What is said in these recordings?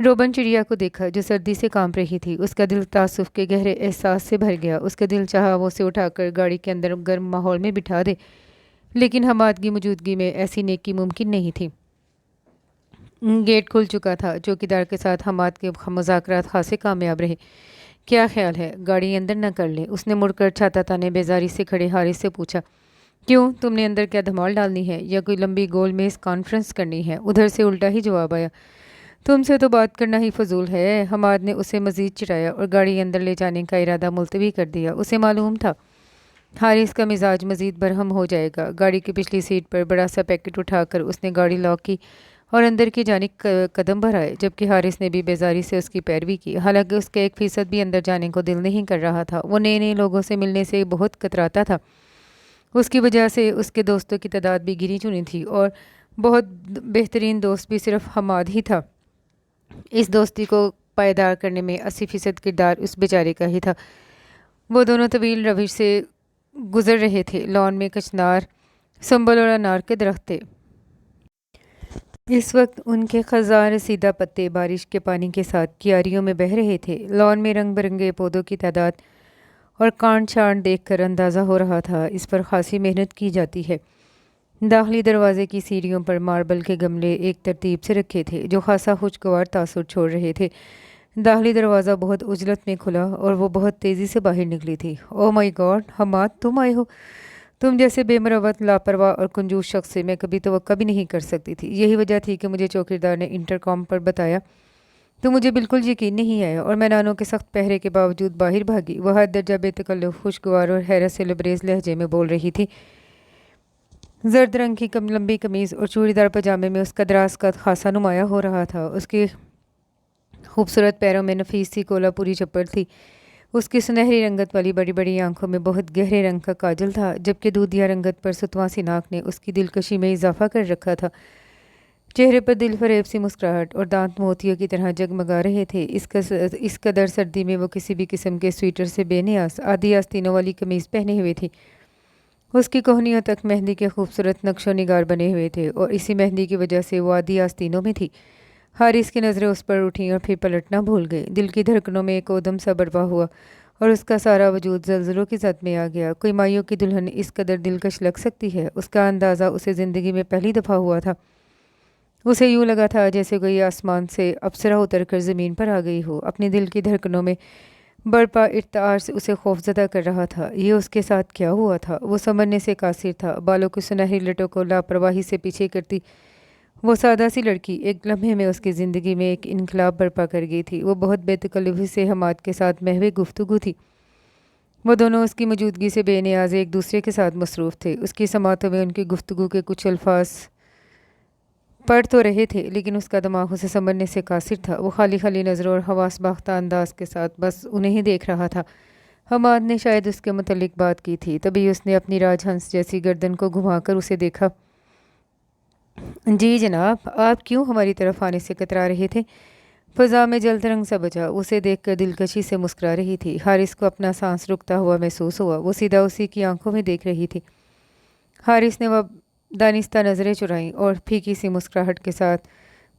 Reuben چڑیا کو دیکھا جو سردی سے کانپ رہی تھی۔ اس کا دل تعصف کے گہرے احساس سے بھر گیا۔ اس کا دل چاہا وہ اسے اٹھا کر گاڑی کے اندر گرم ماحول میں بٹھا دے، لیکن حماد کی موجودگی میں ایسی نیکی ممکن نہیں تھی۔ گیٹ کھل چکا تھا۔ چوکیدار کے ساتھ حماد کے مذاکرات خاصے کامیاب رہے۔ کیا خیال ہے گاڑی اندر نہ کر لیں؟ اس نے مڑ کر چھاتا تانے بیزاری سے کھڑے حارث سے پوچھا۔ کیوں؟ تم نے اندر کیا دھمال ڈالنی ہے یا کوئی لمبی گول میز کانفرنس کرنی ہے؟ ادھر سے الٹا ہی جواب آیا۔ تم سے تو بات کرنا ہی فضول ہے۔ حماد نے اسے مزید چڑھایا اور گاڑی اندر لے جانے کا ارادہ ملتوی کر دیا۔ اسے معلوم تھا حارث کا مزاج مزید برہم ہو جائے گا۔ گاڑی کی پچھلی سیٹ پر بڑا سا پیکٹ اٹھا کر اس نے گاڑی لاک کی اور اندر کی جانب قدم بڑھائے، جبکہ حارث نے بھی بیزاری سے اس کی پیروی کی۔ حالانکہ اس کا 1% بھی اندر جانے کو دل نہیں کر رہا تھا۔ وہ نئے نئے لوگوں سے ملنے سے بہت کتراتا تھا۔ اس کی وجہ سے اس کے دوستوں کی تعداد بھی گنی چنی تھی اور بہت بہترین دوست بھی صرف حماد ہی تھا۔ اس دوستی کو پائیدار کرنے میں 80% کردار اس بیچارے کا ہی تھا۔ وہ دونوں طویل روش سے گزر رہے تھے۔ لان میں کچنار، سنبل اور انار کے درخت تھے۔ اس وقت ان کے خزاں رسیدہ پتے بارش کے پانی کے ساتھ کیاریوں میں بہہ رہے تھے۔ لان میں رنگ برنگے پودوں کی تعداد اور کانٹ چھانٹ دیکھ کر اندازہ ہو رہا تھا اس پر خاصی محنت کی جاتی ہے۔ داخلی دروازے کی سیڑھیوں پر ماربل کے گملے ایک ترتیب سے رکھے تھے جو خاصا خوشگوار تاثر چھوڑ رہے تھے۔ داخلی دروازہ بہت عجلت میں کھلا اور وہ بہت تیزی سے باہر نکلی تھی۔ او مائی گاڈ، حماد تم آئے ہو؟ تم جیسے بے مروت، لاپرواہ اور کنجوس شخص سے میں کبھی توقع بھی نہیں کر سکتی تھی۔ یہی وجہ تھی کہ مجھے چوکیدار نے انٹرکام پر بتایا تو مجھے بالکل یقین نہیں آیا اور میں نانوں کے سخت پہرے کے باوجود باہر بھاگی۔ وہ حد درجہ بے تکلف، خوشگوار اور حیرت سے لبریز لہجے میں بول رہی تھی۔ زرد رنگ کی لمبی قمیض اور چوڑی دار پاجامے میں اس کا دراز قد خاصا نمایاں ہو رہا تھا۔ اس کے خوبصورت پیروں میں نفیس سی کولہاپوری چپل تھی۔ اس کی سنہری رنگت والی بڑی بڑی آنکھوں میں بہت گہرے رنگ کا کاجل تھا، جبکہ دودھیا رنگت پر ستواں سی ناک نے اس کی دلکشی میں اضافہ کر رکھا تھا۔ چہرے پر دل فریب سی مسکراہٹ اور دانت موتیوں کی طرح جگمگا رہے تھے۔ اس قدر سردی میں وہ کسی بھی قسم کے سویٹر سے بے نیاز آدھی آستینوں والی قمیض پہنے ہوئے تھی۔ اس کی کوہنیوں تک مہندی کے خوبصورت نقش و نگار بنے ہوئے تھے اور اسی مہندی کی وجہ سے وہ آدھی آستینوں میں تھی۔ حارث کی نظریں اس پر اٹھیں اور پھر پلٹنا بھول گئی۔ دل کی دھڑکنوں میں ایک اودم سا برپا ہوا اور اس کا سارا وجود زلزلوں کی زد میں آ گیا۔ کوئی مایوں کی دلہن اس قدر دلکش لگ سکتی ہے؟ اس کا اندازہ اسے زندگی میں پہلی دفعہ ہوا تھا۔ اسے یوں لگا تھا جیسے کوئی آسمان سے اپسرا اتر کر زمین پر آ گئی ہو۔ اپنی دل کی دھڑکنوں میں برپا ارتعاش سے اسے خوفزدہ کر رہا تھا۔ یہ اس کے ساتھ کیا ہوا تھا؟ وہ سنورنے سے قاصر تھا، بالوں کی سنہری لٹوں کو لاپرواہی سے پیچھے کرتی وہ سادہ سی لڑکی ایک لمحے میں اس کی زندگی میں ایک انقلاب برپا کر گئی تھی۔ وہ بہت بے تکلفی سے حماد کے ساتھ محو گفتگو تھی۔ وہ دونوں اس کی موجودگی سے بے نیاز ایک دوسرے کے ساتھ مصروف تھے۔ اس کی سماعتوں میں ان کی گفتگو کے کچھ الفاظ پڑھ تو رہے تھے، لیکن اس کا دماغ اسے سنبھلنے سے قاصر تھا۔ وہ خالی خالی نظروں اور حواس باختہ انداز کے ساتھ بس انہیں ہی دیکھ رہا تھا۔ حماد نے شاید اس کے متعلق بات کی تھی، تبھی اس نے اپنی راج ہنس جیسی گردن کو گھما کر اسے دیکھا۔ جی جناب، آپ کیوں ہماری طرف آنے سے کترا رہے تھے؟ فضا میں جلد رنگ سا بجا۔ اسے دیکھ کر دلکشی سے مسکرا رہی تھی۔ حارث کو اپنا سانس رکتا ہوا محسوس ہوا۔ وہ سیدھا اسی کی آنکھوں میں دیکھ رہی تھی۔ حارث نے وہ دانستہ نظریں چرائیں اور پھیکی سی مسکراہٹ کے ساتھ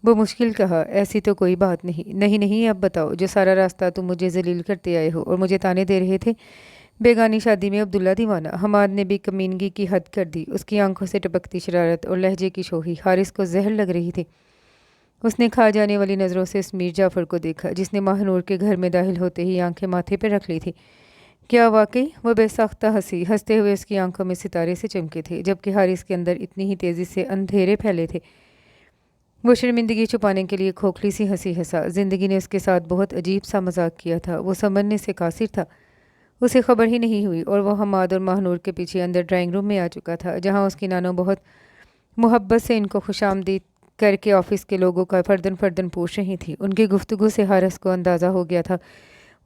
بمشکل کہا، ایسی تو کوئی بات نہیں۔ نہیں، اب بتاؤ، جو سارا راستہ تم مجھے ذلیل کرتے آئے ہو اور مجھے تانے دے رہے تھے، بیگانی شادی میں عبداللہ دیوانہ۔ حماد نے بھی کمینگی کی حد کر دی۔ اس کی آنکھوں سے ٹپکتی شرارت اور لہجے کی شوخی حارث کو زہر لگ رہی تھی۔ اس نے کھا جانے والی نظروں سے اس میر جعفر کو دیکھا جس نے ماہ نور کے گھر میں داخل ہوتے ہی آنکھیں ماتھے پہ رکھ لی تھی۔ کیا واقعی؟ وہ بے ساختہ ہنسی۔ ہنستے ہوئے اس کی آنکھوں میں ستارے سے چمکے تھے، جبکہ حارث کے اندر اتنی ہی تیزی سے اندھیرے پھیلے تھے۔ وہ شرمندگی چھپانے کے لیے کھوکھلی سی ہنسی ہنسا۔ زندگی نے اس کے ساتھ بہت عجیب سا مذاق کیا تھا۔ وہ سنبھلنے سے قاصر تھا۔ اسے خبر ہی نہیں ہوئی اور وہ حماد اور ماہ نور کے پیچھے اندر ڈرائنگ روم میں آ چکا تھا، جہاں اس کی نانوں بہت محبت سے ان کو خوش آمدید کر کے آفس کے لوگوں کا فردن فردن پوچھ رہی تھی۔ ان کی گفتگو سے حارث کو اندازہ ہو گیا تھا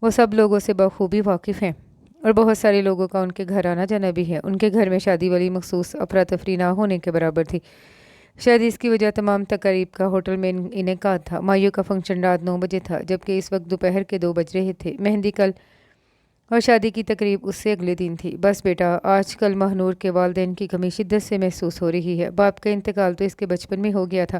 وہ سب لوگوں سے بخوبی واقف ہیں اور بہت سارے لوگوں کا ان کے گھر آنا جانا بھی ہے۔ ان کے گھر میں شادی والی مخصوص افراتفری نہ ہونے کے برابر تھی۔ شاید اس کی وجہ تمام تقاریب کا ہوٹل میں انعقاد تھا۔ مایوں کا فنکشن رات 9 بجے تھا، جبکہ اس وقت دوپہر کے 2 بج رہے تھے۔ مہندی کل اور شادی کی تقریب اس سے اگلے دن تھی۔ بس بیٹا، آج کل ماہ نور کے والدین کی کمی شدت سے محسوس ہو رہی ہے۔ باپ کا انتقال تو اس کے بچپن میں ہو گیا تھا،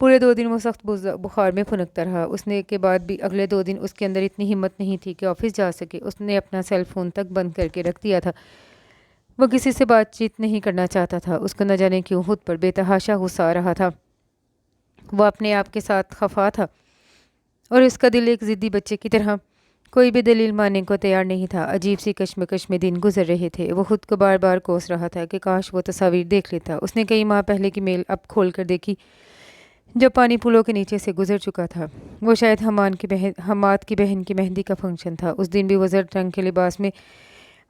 پورے 2 دن وہ سخت بخار میں پھنکتا رہا۔ اس نے کے بعد بھی اگلے 2 دن اس کے اندر اتنی ہمت نہیں تھی کہ آفس جا سکے۔ اس نے اپنا سیل فون تک بند کر کے رکھ دیا تھا۔ وہ کسی سے بات چیت نہیں کرنا چاہتا تھا۔ اس کو نہ جانے کیوں خود پر بے تحاشا غصہ آ رہا تھا۔ وہ اپنے آپ کے ساتھ خفا تھا اور اس کا دل ایک ضدی بچے کی طرح کوئی بھی دلیل ماننے کو تیار نہیں تھا۔ عجیب سی کشمکش میں دن گزر رہے تھے۔ وہ خود کو بار بار کوس رہا تھا کہ کاش وہ تصاویر دیکھ لیتا۔ اس نے کئی ماہ پہلے کی میل اب کھول کر دیکھی جب پانی پلوں کے نیچے سے گزر چکا تھا۔ وہ شاید حماد کی بہن کی مہندی کا فنکشن تھا۔ اس دن بھی وہ زرد رنگ کے لباس میں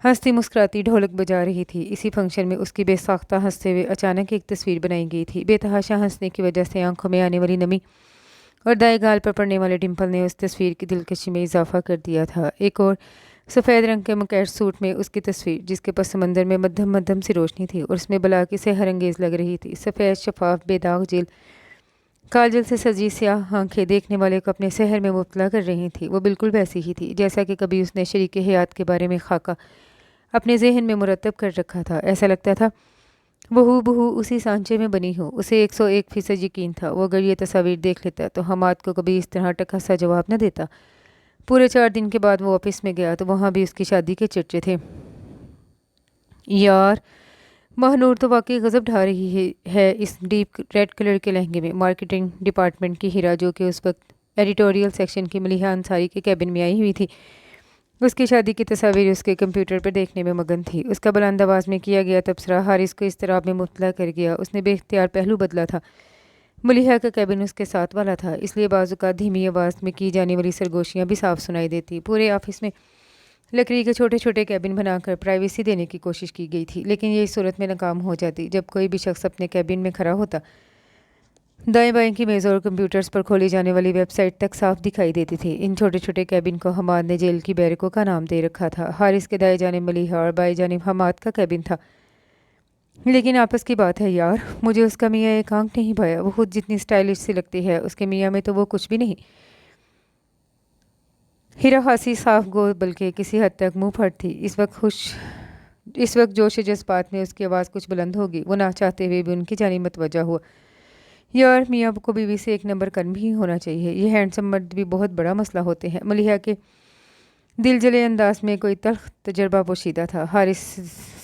ہنستی مسکراتی ڈھولک بجا رہی تھی۔ اسی فنکشن میں اس کی بے ساختہ ہنستے ہوئے اچانک ایک تصویر بنائی گئی تھی۔ بے تحاشا ہنسنے کی وجہ سے آنکھوں میں آنے والی نمی اور دائیں گال پر پڑنے والے ڈمپل نے اس تصویر کی دلکشی میں اضافہ کر دیا تھا۔ ایک اور سفید رنگ کے مکیش سوٹ میں اس کی تصویر، جس کے پس منظر میں مدھم مدھم سی روشنی تھی اور اس میں بلاکی سے سحر انگیز لگ رہی تھی۔ سفید شفاف بے داغ جیل کاجل سے سجی سیاہ آنکھیں دیکھنے والے کو اپنے سحر میں مبتلا کر رہی تھی۔ وہ بالکل ویسی ہی تھی جیسا کہ کبھی اس نے شریک حیات کے بارے میں خاکہ اپنے ذہن میں مرتب کر رکھا تھا۔ ایسا لگتا تھا وہ ہو بہو اسی سانچے میں بنی ہو۔ اسے 101% یقین تھا وہ اگر یہ تصاویر دیکھ لیتا تو حماد کو کبھی اس طرح ٹکا سا جواب نہ دیتا۔ پورے 4 دن کے بعد وہ آفس میں گیا تو وہاں بھی اس کی شادی کے چرچے تھے۔ یار مہنور تو واقعی غضب ڈھا رہی ہے اس ڈیپ ریڈ کلر کے لہنگے میں۔ مارکیٹنگ ڈپارٹمنٹ کی ہیرا، جو کہ اس وقت ایڈیٹوریل سیکشن کی ملیحہ انصاری کے کیبن میں آئی ہوئی تھی، اس کی شادی کی تصاویر اس کے کمپیوٹر پر دیکھنے میں مگن تھی۔ اس کا بلند آواز میں کیا گیا تبصرہ حارث کو اضطراب میں مبتلا کر گیا۔ اس نے بے اختیار پہلو بدلا تھا۔ ملیحہ کا کیبن اس کے ساتھ والا تھا، اس لیے بعض اوقات دھیمی آواز میں کی جانے والی سرگوشیاں بھی صاف سنائی دیتی۔ پورے آفس میں لکڑی کے چھوٹے چھوٹے کیبن بنا کر پرائیویسی دینے کی کوشش کی گئی تھی، لیکن یہ اس صورت میں ناکام ہو جاتی جب کوئی بھی شخص اپنے کیبن میں کھڑا ہوتا۔ دائیں بائیں کی میزوں اور کمپیوٹرز پر کھولی جانے والی ویب سائٹ تک صاف دکھائی دیتی تھی۔ ان چھوٹے چھوٹے کیبن کو حماد نے جیل کی بیرکوں کا نام دے رکھا تھا۔ حارث کے دائیں جانب ملیحہ اور بائیں جانب حماد کا کیبن تھا۔ لیکن آپس کی بات ہے یار، مجھے اس کا میاں ایک آنکھ نہیں بھایا۔ وہ خود جتنی اسٹائلش سی لگتی ہے، اس کے میاں میں تو وہ کچھ بھی نہیں۔ ہیرا خاصی صاف گو بلکہ کسی حد تک منہ پھٹ تھی۔ اس وقت جوش جذبات میں اس کی آواز کچھ بلند ہوگی۔ وہ نہ چاہتے ہوئے بھی ان کی جانب متوجہ ہوا۔ یار میاں کو بیوی سے ایک نمبر کرم ہی ہونا چاہیے۔ یہ ہینڈسم مرد بھی بہت بڑا مسئلہ ہوتے ہیں۔ ملیحہ کے دل جلے انداز میں کوئی تلخ تجربہ پوشیدہ تھا۔ حارث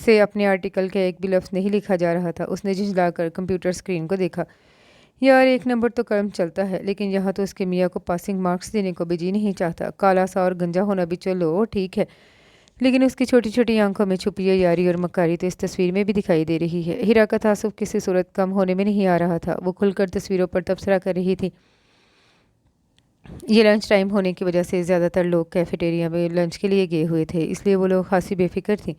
سے اپنے آرٹیکل کا ایک بھی لفظ نہیں لکھا جا رہا تھا۔ اس نے جھنجلا کر کمپیوٹر سکرین کو دیکھا۔ یار ایک نمبر تو کرم چلتا ہے، لیکن یہاں تو اس کے میاں کو پاسنگ مارکس دینے کو بھی جی نہیں چاہتا۔ کالا سا اور گنجا ہونا بھی چلو ٹھیک ہے، لیکن اس کی چھوٹی چھوٹی آنکھوں میں چھپی ہے یاری اور مکاری تو اس تصویر میں بھی دکھائی دے رہی ہے۔ ہیرا کا تعصب کسی صورت کم ہونے میں نہیں آ رہا تھا۔ وہ کھل کر تصویروں پر تبصرہ کر رہی تھی۔ یہ لنچ ٹائم ہونے کی وجہ سے زیادہ تر لوگ کیفیٹیریا میں لنچ کے لیے گئے ہوئے تھے، اس لیے وہ لوگ خاصی بے فکر تھیں۔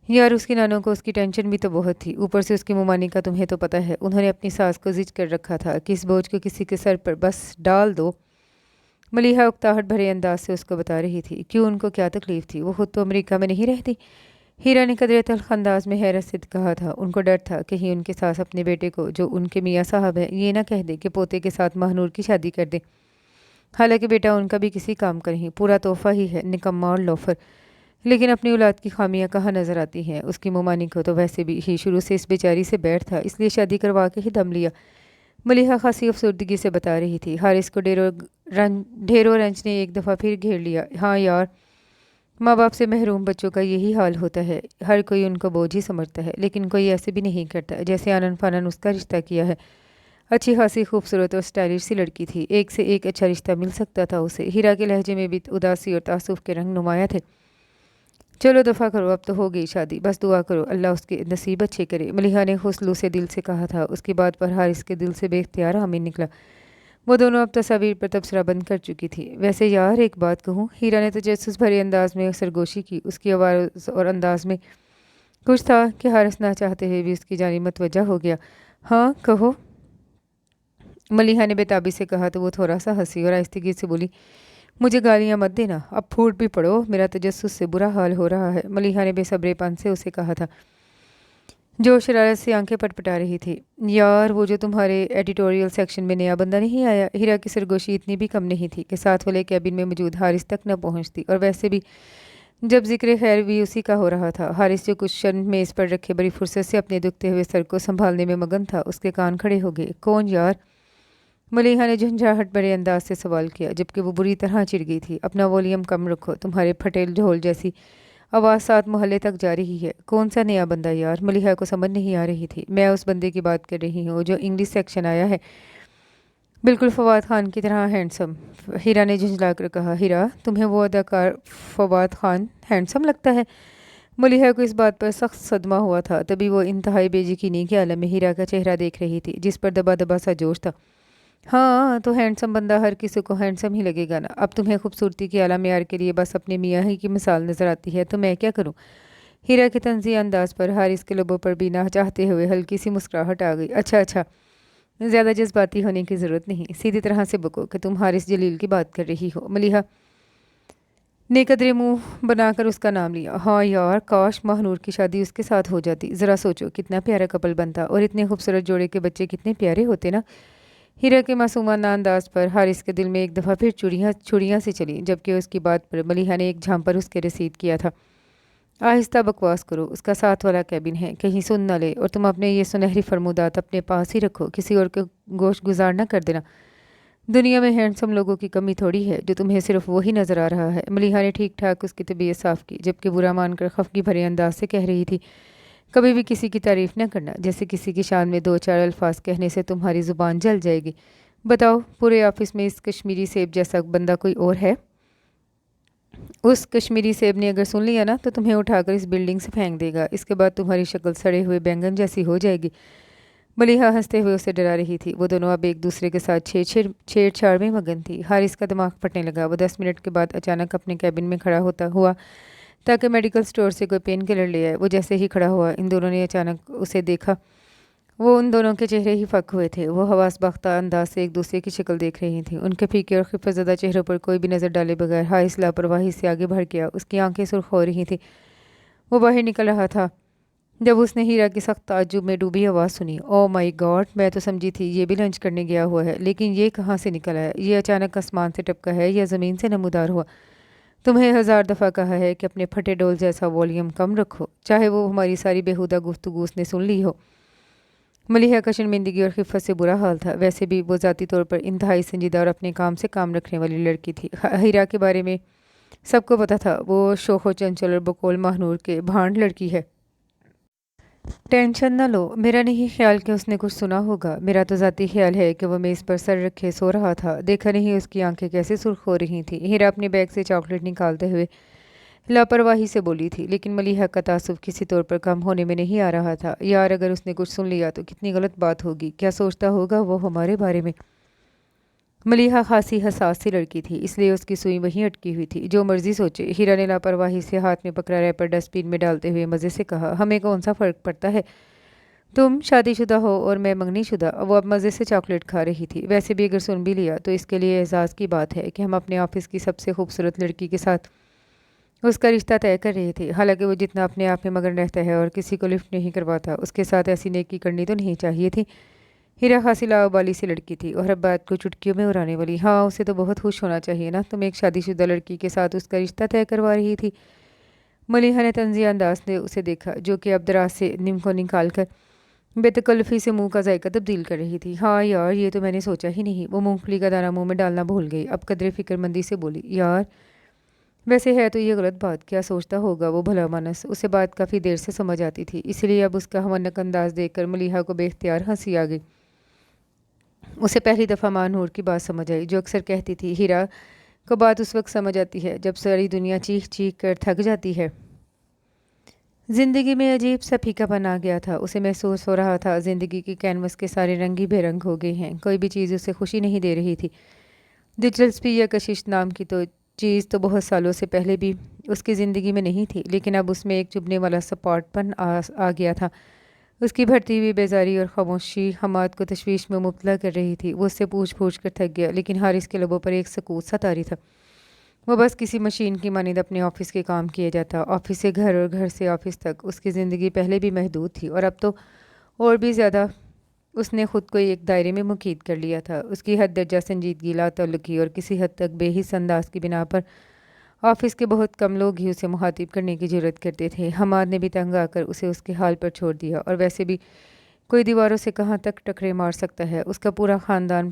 یار اس کی نانوں کو اس کی ٹینشن بھی تو بہت تھی، اوپر سے اس کی ممانی کا تمہیں تو پتہ ہے۔ انہوں نے اپنی ساس کو زج کر رکھا تھا کہ اس بوجھ کو کسی کے سر پر بس ڈال دو۔ ملیحہ اکتاہٹ بھرے انداز سے اس کو بتا رہی تھی۔ کیوں، ان کو کیا تکلیف تھی؟ وہ خود تو امریکہ میں نہیں رہتی۔ ہیرا نے قدرے تلخ انداز میں حیرت سے کہا تھا۔ ان کو ڈر تھا کہیں ان کی ساس اپنے بیٹے کو، جو ان کے میاں صاحب ہیں، یہ نہ کہہ دے کہ پوتے کے ساتھ مہنور کی شادی کر دے۔ حالانکہ بیٹا ان کا بھی کسی کام کا نہیں، پورا تحفہ ہی ہے، نکما اور لوفر۔ لیکن اپنی اولاد کی خامیاں کہاں نظر آتی ہیں؟ اس کی ممانی کو تو ویسے بھی ہی شروع سے اس بیچاری سے بیٹھ تھا، اس لیے شادی کروا کے ہی دم لیا۔ ملیحہ خاصی افسردگی سے بتا رہی تھی۔ حارث کو ڈھیروں رنج نے ایک دفعہ پھر گھیر لیا۔ ہاں یار، ماں باپ سے محروم بچوں کا یہی حال ہوتا ہے۔ ہر کوئی ان کو بوجھ ہی سمجھتا ہے، لیکن کوئی ایسے بھی نہیں کرتا جیسے آنن فانن اس کا رشتہ کیا ہے۔ اچھی خاصی خوبصورت اور اسٹائلش سی لڑکی تھی، ایک سے ایک اچھا رشتہ مل سکتا تھا اسے۔ ہیرا کے لہجے میں بھی اداسی اور تعصب کے رنگ نمایاں تھے۔ چلو دفعہ کرو، اب تو ہو گئی شادی، بس دعا کرو اللہ اس کے نصیب اچھے کرے، ملیحہ نے خلوص دل سے کہا تھا۔ اس کی بات پر حارث کے دل سے بے اختیار آمین نکلا۔ وہ دونوں اب تصاویر پر تبصرہ بند کر چکی تھی۔ ویسے یار ایک بات کہوں، ہیرا نے تجسس بھرے انداز میں سرگوشی کی۔ اس کی آواز اور انداز میں کچھ تھا کہ حارث نہ چاہتے ہوئے بھی اس کی جانب متوجہ ہو گیا۔ ہاں کہو، ملیحہ نے بےتابی سے کہا تو وہ تھوڑا سا ہنسی اور آہستگی سے بولی، مجھے گالیاں مت دینا، اب پھوٹ بھی پڑو، میرا تجسس سے برا حال ہو رہا ہے۔ ملیحہ نے بے صبرے پن سے اسے کہا تھا، جو شرارت سے آنکھیں پٹپٹا رہی تھی۔ یار وہ جو تمہارے ایڈیٹوریل سیکشن میں نیا بندہ نہیں آیا؟ ہیرا کی سرگوشی اتنی بھی کم نہیں تھی کہ ساتھ والے کیبن میں موجود حارث تک نہ پہنچتی، اور ویسے بھی جب ذکر خیر بھی اسی کا ہو رہا تھا۔ حارث جو کچھ شرم میز پر رکھے بڑی فرصت سے اپنے دکھتے ہوئے سر کو سنبھالنے میں مگن تھا، اس کے کان کھڑے ہو گئے۔ کون یار؟ ملیحہ نے جھنجھاہٹ بھرے انداز سے سوال کیا جبکہ وہ بری طرح چڑ گئی تھی۔ اپنا والیوم کم رکھو، تمہارے پھٹیل ڈھول جیسی آواز 7 محلے تک جا رہی ہے۔ کون سا نیا بندہ یار؟ ملیحہ کو سمجھ نہیں آ رہی تھی۔ میں اس بندے کی بات کر رہی ہوں جو انگلش سیکشن آیا ہے، بالکل فواد خان کی طرح ہینڈسم۔ ہیرا نے جھنجھلا کر کہا۔ ہیرا، تمہیں وہ اداکار فواد خان ہینڈسم لگتا ہے؟ ملیحہ کو اس بات پر سخت صدمہ ہوا تھا، تبھی وہ انتہائی بے یقینی کے عالم میں ہیرا کا چہرہ دیکھ رہی تھی جس پر دبا دبا سا جوش تھا۔ ہاں تو ہینڈسم بندہ ہر کسی کو ہینڈسم ہی لگے گا نا۔ اب تمہیں خوبصورتی کے اعلیٰ معیار کے لیے بس اپنے میاں ہی کی مثال نظر آتی ہے تو میں کیا کروں؟ ہیرا کے طنزیہ انداز پر حارث کے لبوں پر بھی نہ چاہتے ہوئے ہلکی سی مسکراہٹ آ گئی۔ اچھا اچھا، زیادہ جذباتی ہونے کی ضرورت نہیں، سیدھی طرح سے بکو کہ تم حارث جلیل کی بات کر رہی ہو۔ ملیحہ نے قدرے منہ بنا کر اس کا نام لیا۔ ہاں یار، کاش ماہنور کی شادی اس کے ساتھ ہو جاتی۔ ذرا سوچو کتنا پیارا کپل بنتا، اور اتنے خوبصورت جوڑے کے بچے کتنے پیارے ہوتے نا۔ ہیرا کے معصومانہ انداز پر حارث کے دل میں ایک دفعہ پھر چڑیاں سی چلیں، جبکہ اس کی بات پر ملیحہ نے ایک جھامپر اس کے رسید کیا تھا۔ آہستہ بکواس کرو، اس کا ساتھ والا کیبن ہے، کہیں سن نہ لے، اور تم اپنے یہ سنہری فرمودات اپنے پاس ہی رکھو، کسی اور کے گوش گزار نہ کر دینا۔ دنیا میں ہینڈسم لوگوں کی کمی تھوڑی ہے، جو تمہیں صرف وہی نظر آ رہا ہے۔ ملیحہ نے ٹھیک ٹھاک اس کی طبیعت صاف کی، جبکہ برا مان کر خفگی بھرے انداز سے کہہ رہی تھی۔ کبھی بھی کسی کی تعریف نہ کرنا، جیسے کسی کی شان میں 2 4 الفاظ کہنے سے تمہاری زبان جل جائے گی۔ بتاؤ، پورے آفس میں اس کشمیری سیب جیسا بندہ کوئی اور ہے؟ اس کشمیری سیب نے اگر سن لیا نا تو تمہیں اٹھا کر اس بلڈنگ سے پھینک دے گا، اس کے بعد تمہاری شکل سڑے ہوئے بینگن جیسی ہو جائے گی۔ ملیحہ ہنستے ہوئے اسے ڈرا رہی تھی۔ وہ دونوں اب ایک دوسرے کے ساتھ چھیڑ چھاڑ میں مگن تھی۔ حارث کا دماغ پھٹنے لگا۔ وہ 10 منٹ کے بعد اچانک اپنے کیبن میں کھڑا ہوتا ہوا تاکہ میڈیکل سٹور سے کوئی پین کلر لے آئے۔ وہ جیسے ہی کھڑا ہوا، ان دونوں نے اچانک اسے دیکھا۔ وہ ان دونوں کے چہرے ہی فک ہوئے تھے۔ وہ حواس باختہ انداز سے ایک دوسرے کی شکل دیکھ رہی تھیں۔ ان کے پھیکے اور خفت زدہ چہروں پر کوئی بھی نظر ڈالے بغیر حارث لاپرواہی سے آگے بڑھ گیا۔ اس کی آنکھیں سرخ ہو رہی تھیں۔ وہ باہر نکل رہا تھا جب اس نے ہیرا کی سخت تعجب میں ڈوبی آواز سنی۔ او مائی گاڈ، میں تو سمجھی تھی یہ بھی لنچ کرنے گیا ہوا ہے، لیکن یہ کہاں سے نکل آیا؟ یہ اچانک آسمان سے ٹپکا ہے یا زمین سے نمودار ہوا؟ تمہیں 1000 دفعہ کہا ہے کہ اپنے پھٹے ڈول جیسا والیوم کم رکھو، چاہے وہ ہماری ساری بیہودہ گفتگو اس نے سن لی ہو۔ ملیحہ کا شرمندگی اور خفت سے برا حال تھا۔ ویسے بھی وہ ذاتی طور پر انتہائی سنجیدہ اور اپنے کام سے کام رکھنے والی لڑکی تھی۔ ہیرا کے بارے میں سب کو پتا تھا، وہ شوخ و چنچل اور بقول ماہنور کے بھانڈ لڑکی ہے۔ ٹینشن نہ لو، میرا نہیں خیال کہ اس نے کچھ سنا ہوگا۔ میرا تو ذاتی خیال ہے کہ وہ میز پر سر رکھے سو رہا تھا۔ دیکھا نہیں اس کی آنکھیں کیسے سرخ ہو رہی تھیں۔ ہیرا اپنے بیگ سے چاکلیٹ نکالتے ہوئے لاپرواہی سے بولی تھی، لیکن ملیحہ کا تعصب کسی طور پر کم ہونے میں نہیں آ رہا تھا۔ یار، اگر اس نے کچھ سن لیا تو کتنی غلط بات ہوگی، کیا سوچتا ہوگا وہ ہمارے بارے میں؟ ملیحہ خاصی حساس سی لڑکی تھی، اس لیے اس کی سوئی وہیں اٹکی ہوئی تھی۔ جو مرضی سوچے، ہیرا نے لاپرواہی سے ہاتھ میں پکڑا ریپر ڈسٹ بین میں ڈالتے ہوئے مزے سے کہا۔ ہمیں کون سا فرق پڑتا ہے؟ تم شادی شدہ ہو اور میں منگنی شدہ۔ وہ اب مزے سے چاکلیٹ کھا رہی تھی۔ ویسے بھی اگر سن بھی لیا تو اس کے لیے اعزاز کی بات ہے کہ ہم اپنے آفس کی سب سے خوبصورت لڑکی کے ساتھ اس کا رشتہ طے کر رہے تھے۔ حالانکہ وہ جتنا اپنے آپ میں مگن رہتا ہے اور کسی کو لفٹ نہیں کرواتا، اس کے ساتھ ایسی نیکی کرنی تو نہیں چاہیے تھی۔ ہیرا خاصی لاابالی سی لڑکی تھی اور اب بات کو چٹکیوں میں اڑانے والی۔ ہاں، اسے تو بہت خوش ہونا چاہیے نا، تم ایک شادی شدہ لڑکی کے ساتھ اس کا رشتہ طے کروا رہی تھی۔ ملیحہ نے طنزیہ انداز سے اسے دیکھا، جو کہ اب دراز سے نیم کو نکال کر بے تکلفی سے منہ کا ذائقہ تبدیل کر رہی تھی۔ ہاں یار، یہ تو میں نے سوچا ہی نہیں۔ وہ مونگ پھلی کا دانہ منہ میں ڈالنا بھول گئی۔ اب قدرے فکر مندی سے بولی۔ یار، ویسے ہے تو یہ غلط بات، کیا سوچتا ہوگا وہ بھلا مانس؟ اسے بات کافی دیر سے سمجھ آتی تھی، اس لیے اب اس کا ہمنک انداز دیکھ کر ملیحہ کو بے اختیار ہنسی آ گئی۔ اسے پہلی دفعہ ماہنور کی بات سمجھ آئی، جو اکثر کہتی تھی، ہیرا کو بات اس وقت سمجھ آتی ہے جب ساری دنیا چیخ چیخ کر تھک جاتی ہے۔ زندگی میں عجیب سا پھیکا پن آ گیا تھا۔ اسے محسوس ہو رہا تھا زندگی کی کینوس کے سارے رنگ ہی بے رنگ ہو گئے ہیں، کوئی بھی چیز اسے خوشی نہیں دے رہی تھی۔ دلچسپی یا کشش نام کی تو چیز تو بہت سالوں سے پہلے بھی اس کی زندگی میں نہیں تھی، لیکن اب اس میں ایک چبھنے والا سپاٹ پن آ گیا تھا۔ اس کی بڑھتی ہوئی بیزاری اور خاموشی حماد کو تشویش میں مبتلا کر رہی تھی۔ وہ اس سے پوچھ کر تھک گیا، لیکن حارث کے لبوں پر ایک سکوت سا طاری تھا۔ وہ بس کسی مشین کی مانند اپنے آفس کے کام کیے جاتا، آفس سے گھر اور گھر سے آفس تک۔ اس کی زندگی پہلے بھی محدود تھی اور اب تو اور بھی زیادہ۔ اس نے خود کو ایک دائرے میں مقید کر لیا تھا۔ اس کی حد درجہ سنجیدگی، لا تعلقی اور کسی حد تک بے حس انداز کی بنا پر آفس کے بہت کم لوگ ہی اسے مخاطب کرنے کی جرات کرتے تھے۔ حماد نے بھی تنگ آ کر اسے اس کے حال پر چھوڑ دیا، اور ویسے بھی کوئی دیواروں سے کہاں تک ٹکرے مار سکتا ہے؟ اس کا پورا خاندان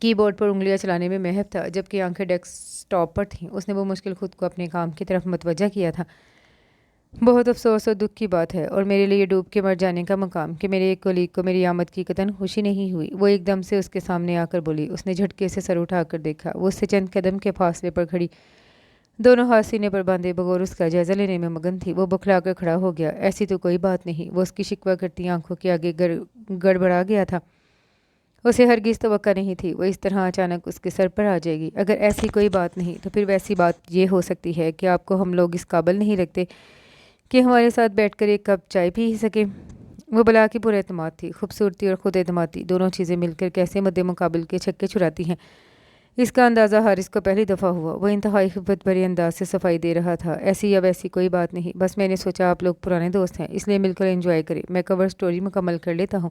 کی بورڈ پر انگلیاں چلانے میں محو تھا جبکہ آنکھیں ڈیسک ٹاپ پر تھیں۔ اس نے وہ مشکل خود کو اپنے کام کی طرف متوجہ کیا تھا۔ بہت افسوس اور دکھ کی بات ہے اور میرے لیے ڈوب کے مر جانے کا مقام کہ میرے ایک کولیگ کو میری آمد کی قطعاً خوشی نہیں ہوئی۔ وہ ایک دم سے اس کے سامنے آ کر بولی۔ اس نے جھٹکے سے سر اٹھا کر دیکھا۔ وہ اس سے چند قدم کے فاصلے پر کھڑی دونوں ہاتھ سینے پر باندھے بغور اس کا جائزہ لینے میں مگن تھی۔ وہ بکھلا کر کھڑا ہو گیا۔ ایسی تو کوئی بات نہیں۔ وہ اس کی شکوہ کرتی آنکھوں کے آگے گڑبڑا گیا تھا۔ اسے ہرگز توقع نہیں تھی وہ اس طرح اچانک اس کے سر پر آ جائے گی۔ اگر ایسی کوئی بات نہیں تو پھر ویسی بات یہ ہو سکتی ہے کہ آپ کو ہم لوگ اس قابل نہیں رکھتے کہ ہمارے ساتھ بیٹھ کر ایک کپ چائے پی سکے۔ وہ بلا کی پر اعتماد تھی۔ خوبصورتی اور خود اعتمادی دونوں چیزیں مل کر کیسے مد مقابل کے چھکے چھڑاتی ہیں، اس کا اندازہ حارث کو پہلی دفعہ ہوا۔ وہ انتہائی خفت بھرے انداز سے صفائی دے رہا تھا۔ ایسی یا ویسی کوئی بات نہیں، بس میں نے سوچا آپ لوگ پرانے دوست ہیں اس لیے مل کر انجوائے کریں۔ میں کور سٹوری مکمل کر لیتا ہوں۔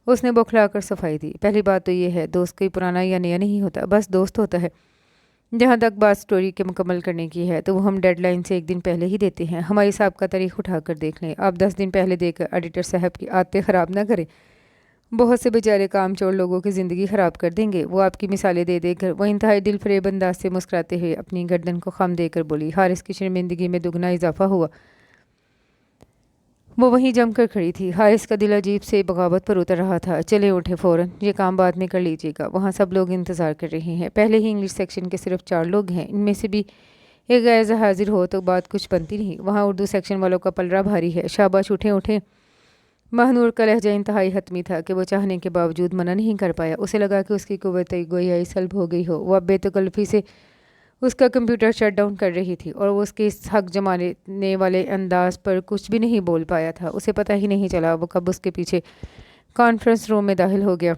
اس نے بوکھلا کر صفائی دی۔ پہلی بات تو یہ ہے دوست کوئی پرانا یا نیا نہیں ہوتا، بس دوست ہوتا ہے۔ جہاں تک بات سٹوری کے مکمل کرنے کی ہے تو وہ ہم ڈیڈ لائن سے ایک دن پہلے ہی دیتے ہیں۔ ہماری صاحب کا تاریخ اٹھا کر دیکھ لیں۔ آپ 10 دن پہلے دے کر ایڈیٹر صاحب کی عادتیں خراب نہ کریں۔ بہت سے بیچارے کام چور لوگوں کی زندگی خراب کر دیں گے۔ وہ آپ کی مثالیں دے دے کر وہ انتہائی دل فریب انداز سے مسکراتے ہوئے اپنی گردن کو خم دے کر بولی۔ حارث کی شرمندگی میں دگنا اضافہ ہوا۔ وہ وہیں جم کر کھڑی تھی۔ حارث کا دل عجیب سے بغاوت پر اتر رہا تھا۔ چلے اٹھے فوراً، یہ کام بعد میں کر لیجیے گا، وہاں سب لوگ انتظار کر رہے ہیں۔ پہلے ہی انگلش سیکشن کے صرف 4 لوگ ہیں، ان میں سے بھی ایک غیر حاضر ہو تو بات کچھ بنتی نہیں۔ وہاں اردو سیکشن والوں کا پلڑا بھاری ہے۔ شاباش اٹھیں اٹھیں۔ مہنور کا لہجہ انتہائی حتمی تھا کہ وہ چاہنے کے باوجود منع نہیں کر پایا۔ اسے لگا کہ اس کی قوت گویائی سلب ہو گئی ہو۔ وہ اب بے تکلفی سے اس کا کمپیوٹر شٹ ڈاؤن کر رہی تھی اور وہ اس کے اس حق جمانے والے انداز پر کچھ بھی نہیں بول پایا تھا۔ اسے پتہ ہی نہیں چلا وہ کب اس کے پیچھے کانفرنس روم میں داخل ہو گیا۔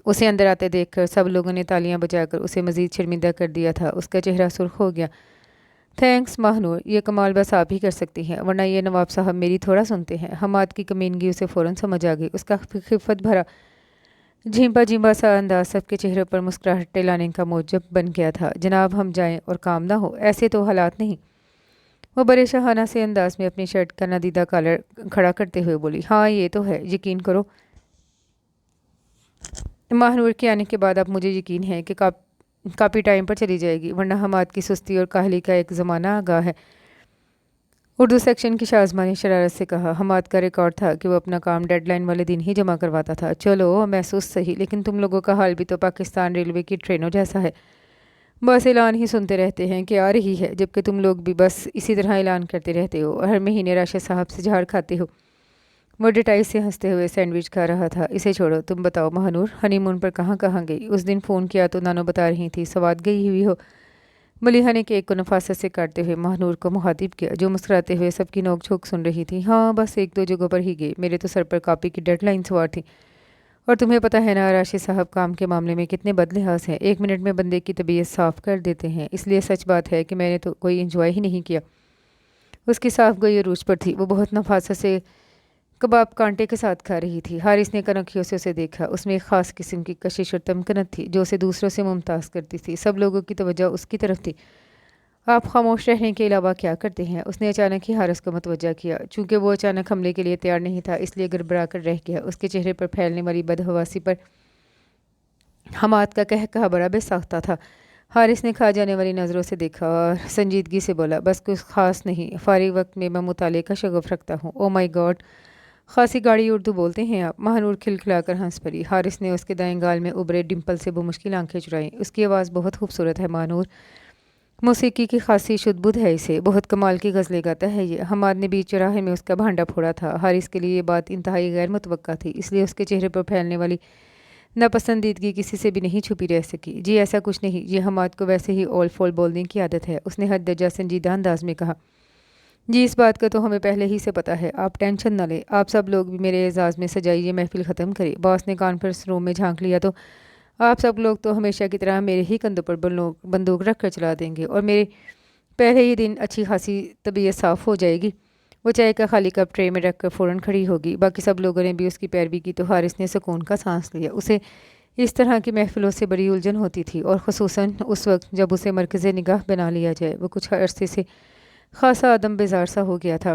اسے اندر آتے دیکھ کر سب لوگوں نے تالیاں بجا کر اسے مزید شرمندہ کر دیا تھا۔ اس کا چہرہ سرخ ہو گیا۔ تھینکس مہنور، یہ کمال بس آپ ہی کر سکتی ہیں، ورنہ یہ نواب صاحب میری تھوڑا سنتے ہیں۔ حماد کی کمینگی اسے فوراً سمجھ آ گئی۔ اس کا خفت بھرا جھیمپا سا انداز سب کے چہرے پر مسکراہٹیں لانے کا موجب بن گیا تھا۔ جناب ہم جائیں اور کام نہ ہو، ایسے تو حالات نہیں۔ وہ بڑے شاہانہ سے انداز میں اپنی شرٹ کا ندیدہ کالر کھڑا کرتے ہوئے بولی۔ ہاں یہ تو ہے، یقین کرو مہنور کے آنے کے بعد اب مجھے یقین ہے کہ کاپی ٹائم پر چلی جائے گی، ورنہ حماد کی سستی اور کاہلی کا ایک زمانہ آگاہ ہے۔ اردو سیکشن کی شازمہ نے شرارت سے کہا۔ حماد کا ریکارڈ تھا کہ وہ اپنا کام ڈیڈ لائن والے دن ہی جمع کرواتا تھا۔ چلو محسوس صحیح، لیکن تم لوگوں کا حال بھی تو پاکستان ریلوے کی ٹرینوں جیسا ہے، بس اعلان ہی سنتے رہتے ہیں کہ آ رہی ہے، جبکہ تم لوگ بھی بس اسی طرح اعلان کرتے رہتے ہو اور ہر مہینے راشد صاحب سے جھاڑ کھاتے ہو۔ وہ ڈٹائی سے ہنستے ہوئے سینڈوچ کھا رہا تھا۔ اسے چھوڑو، تم بتاؤ مہنور ہنی مون پر کہاں گئی؟ اس دن فون کیا تو نانو بتا رہی تھی سوات گئی ہوئی ہو۔ ملیحہ نے کیک کو نفاست سے کاٹتے ہوئے مہنور کو مخاطب کیا، جو مسکراتے ہوئے سب کی نوک جھوک سن رہی تھی۔ ہاں بس 1-2 جگہوں پر ہی گئے، میرے تو سر پر کاپی کی ڈیڈ لائن سوار تھی، اور تمہیں پتہ ہے نا راشد صاحب کام کے معاملے میں کتنے بد لحاظ ہیں، 1 منٹ میں بندے کی طبیعت صاف کر دیتے ہیں۔ اس لیے سچ بات ہے کہ میں نے تو کوئی انجوائے ہی نہیں کیا۔ اس کی صاف گوئی عروج پر تھی۔ وہ بہت نفاست سے کباب کانٹے کے ساتھ کھا رہی تھی۔ حارث نے کنکھیوں سے اسے دیکھا۔ اس میں ایک خاص قسم کی کشش اور تمکنت تھی جو اسے دوسروں سے ممتاز کرتی تھی۔ سب لوگوں کی توجہ اس کی طرف تھی۔ آپ خاموش رہنے کے علاوہ کیا کرتے ہیں؟ اس نے اچانک ہی حارث کو متوجہ کیا۔ چونکہ وہ اچانک حملے کے لیے تیار نہیں تھا اس لیے گڑبڑا کر رہ گیا۔ اس کے چہرے پر پھیلنے والی بدحواسی پر حماد کا قہقہا بڑا بے ساختہ تھا۔ حارث نے کھا جانے والی نظروں سے دیکھا اور سنجیدگی سے بولا، بس کچھ خاص نہیں، فارغ وقت میں مطالعے کا شغف رکھتا ہوں۔ او مائی گاڈ، خاصی گاڑی اردو بولتے ہیں آپ۔ مہنور کھلکھلا کر ہنس پڑی۔ حارث نے اس کے دائیں گال میں ابھرے ڈمپل سے بمشکل آنکھیں چرائیں۔ اس کی آواز بہت خوبصورت ہے مہنور، موسیقی کی خاصی شدھ بدھ ہے اسے، بہت کمال کی غزلیں گاتا ہے یہ۔ حماد نے بیچ چوراہے میں اس کا بھانڈا پھوڑا تھا۔ حارث کے لیے یہ بات انتہائی غیر متوقع تھی، اس لیے اس کے چہرے پر پھیلنے والی ناپسندیدگی کسی سے بھی نہیں چھپی رہ سکی۔ جی ایسا کچھ نہیں، یہ حماد کو ویسے ہی اول فول بولنے کی عادت ہے، اس نے حد درجہ سنجیدہ انداز میں کہا۔ جی اس بات کا تو ہمیں پہلے ہی سے پتہ ہے، آپ ٹینشن نہ لیں۔ آپ سب لوگ بھی میرے اعزاز میں سجائی یہ محفل ختم کریں۔ باس نے کانفرنس روم میں جھانک لیا تو آپ سب لوگ تو ہمیشہ کی طرح میرے ہی کندھوں پر بندوق رکھ کر چلا دیں گے اور میرے پہلے ہی دن اچھی خاصی طبیعت صاف ہو جائے گی۔ وہ چائے کا خالی کپ ٹرے میں رکھ کر فوراً کھڑی ہوگی۔ باقی سب لوگوں نے بھی اس کی پیروی کی تو حارث نے سکون کا سانس لیا۔ اسے اس طرح کی محفلوں سے بڑی الجھن ہوتی تھی، اور خصوصاً اس وقت جب اسے مرکز نگاہ بنا لیا جائے۔ وہ کچھ عرصے سے خاصا عدم بیزار سا ہو گیا تھا۔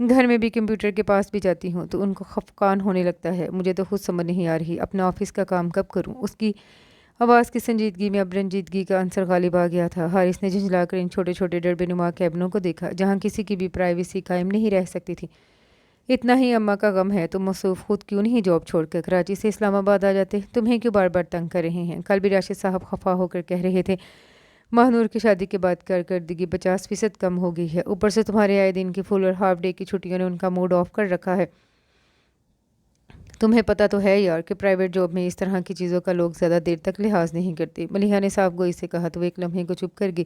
گھر میں بھی کمپیوٹر کے پاس بھی جاتی ہوں تو ان کو خفقان ہونے لگتا ہے۔ مجھے تو خود سمجھ نہیں آ رہی اپنا آفس کا کام کب کروں۔ اس کی آواز کی سنجیدگی میں اب رنجیدگی کا عنصر غالب آ گیا تھا۔ حارث نے جھنجھلا کر ان چھوٹے چھوٹے ڈربے نما کیبنوں کو دیکھا جہاں کسی کی بھی پرائیویسی قائم نہیں رہ سکتی تھی۔ اتنا ہی اماں کا غم ہے تو مصروف خود کیوں نہیں جاب چھوڑ کر کراچی سے اسلام آباد آ جاتے؟ تمہیں کیوں بار بار تنگ کر رہے ہیں؟ کل بھی راشد صاحب خفا ہو کر کہہ رہے تھے ماہنور کی شادی کے بعد کارکردگی 50% کم ہو گئی ہے، اوپر سے تمہارے آئے دن کی فل اور ہاف ڈے کی چھٹیوں نے ان کا موڈ آف کر رکھا ہے۔ تمہیں پتہ تو ہے یار کہ پرائیویٹ جاب میں اس طرح کی چیزوں کا لوگ زیادہ دیر تک لحاظ نہیں کرتے۔ ملیحہ نے صاف گوئی سے کہا تو وہ ایک لمحے کو چپ کر گئی۔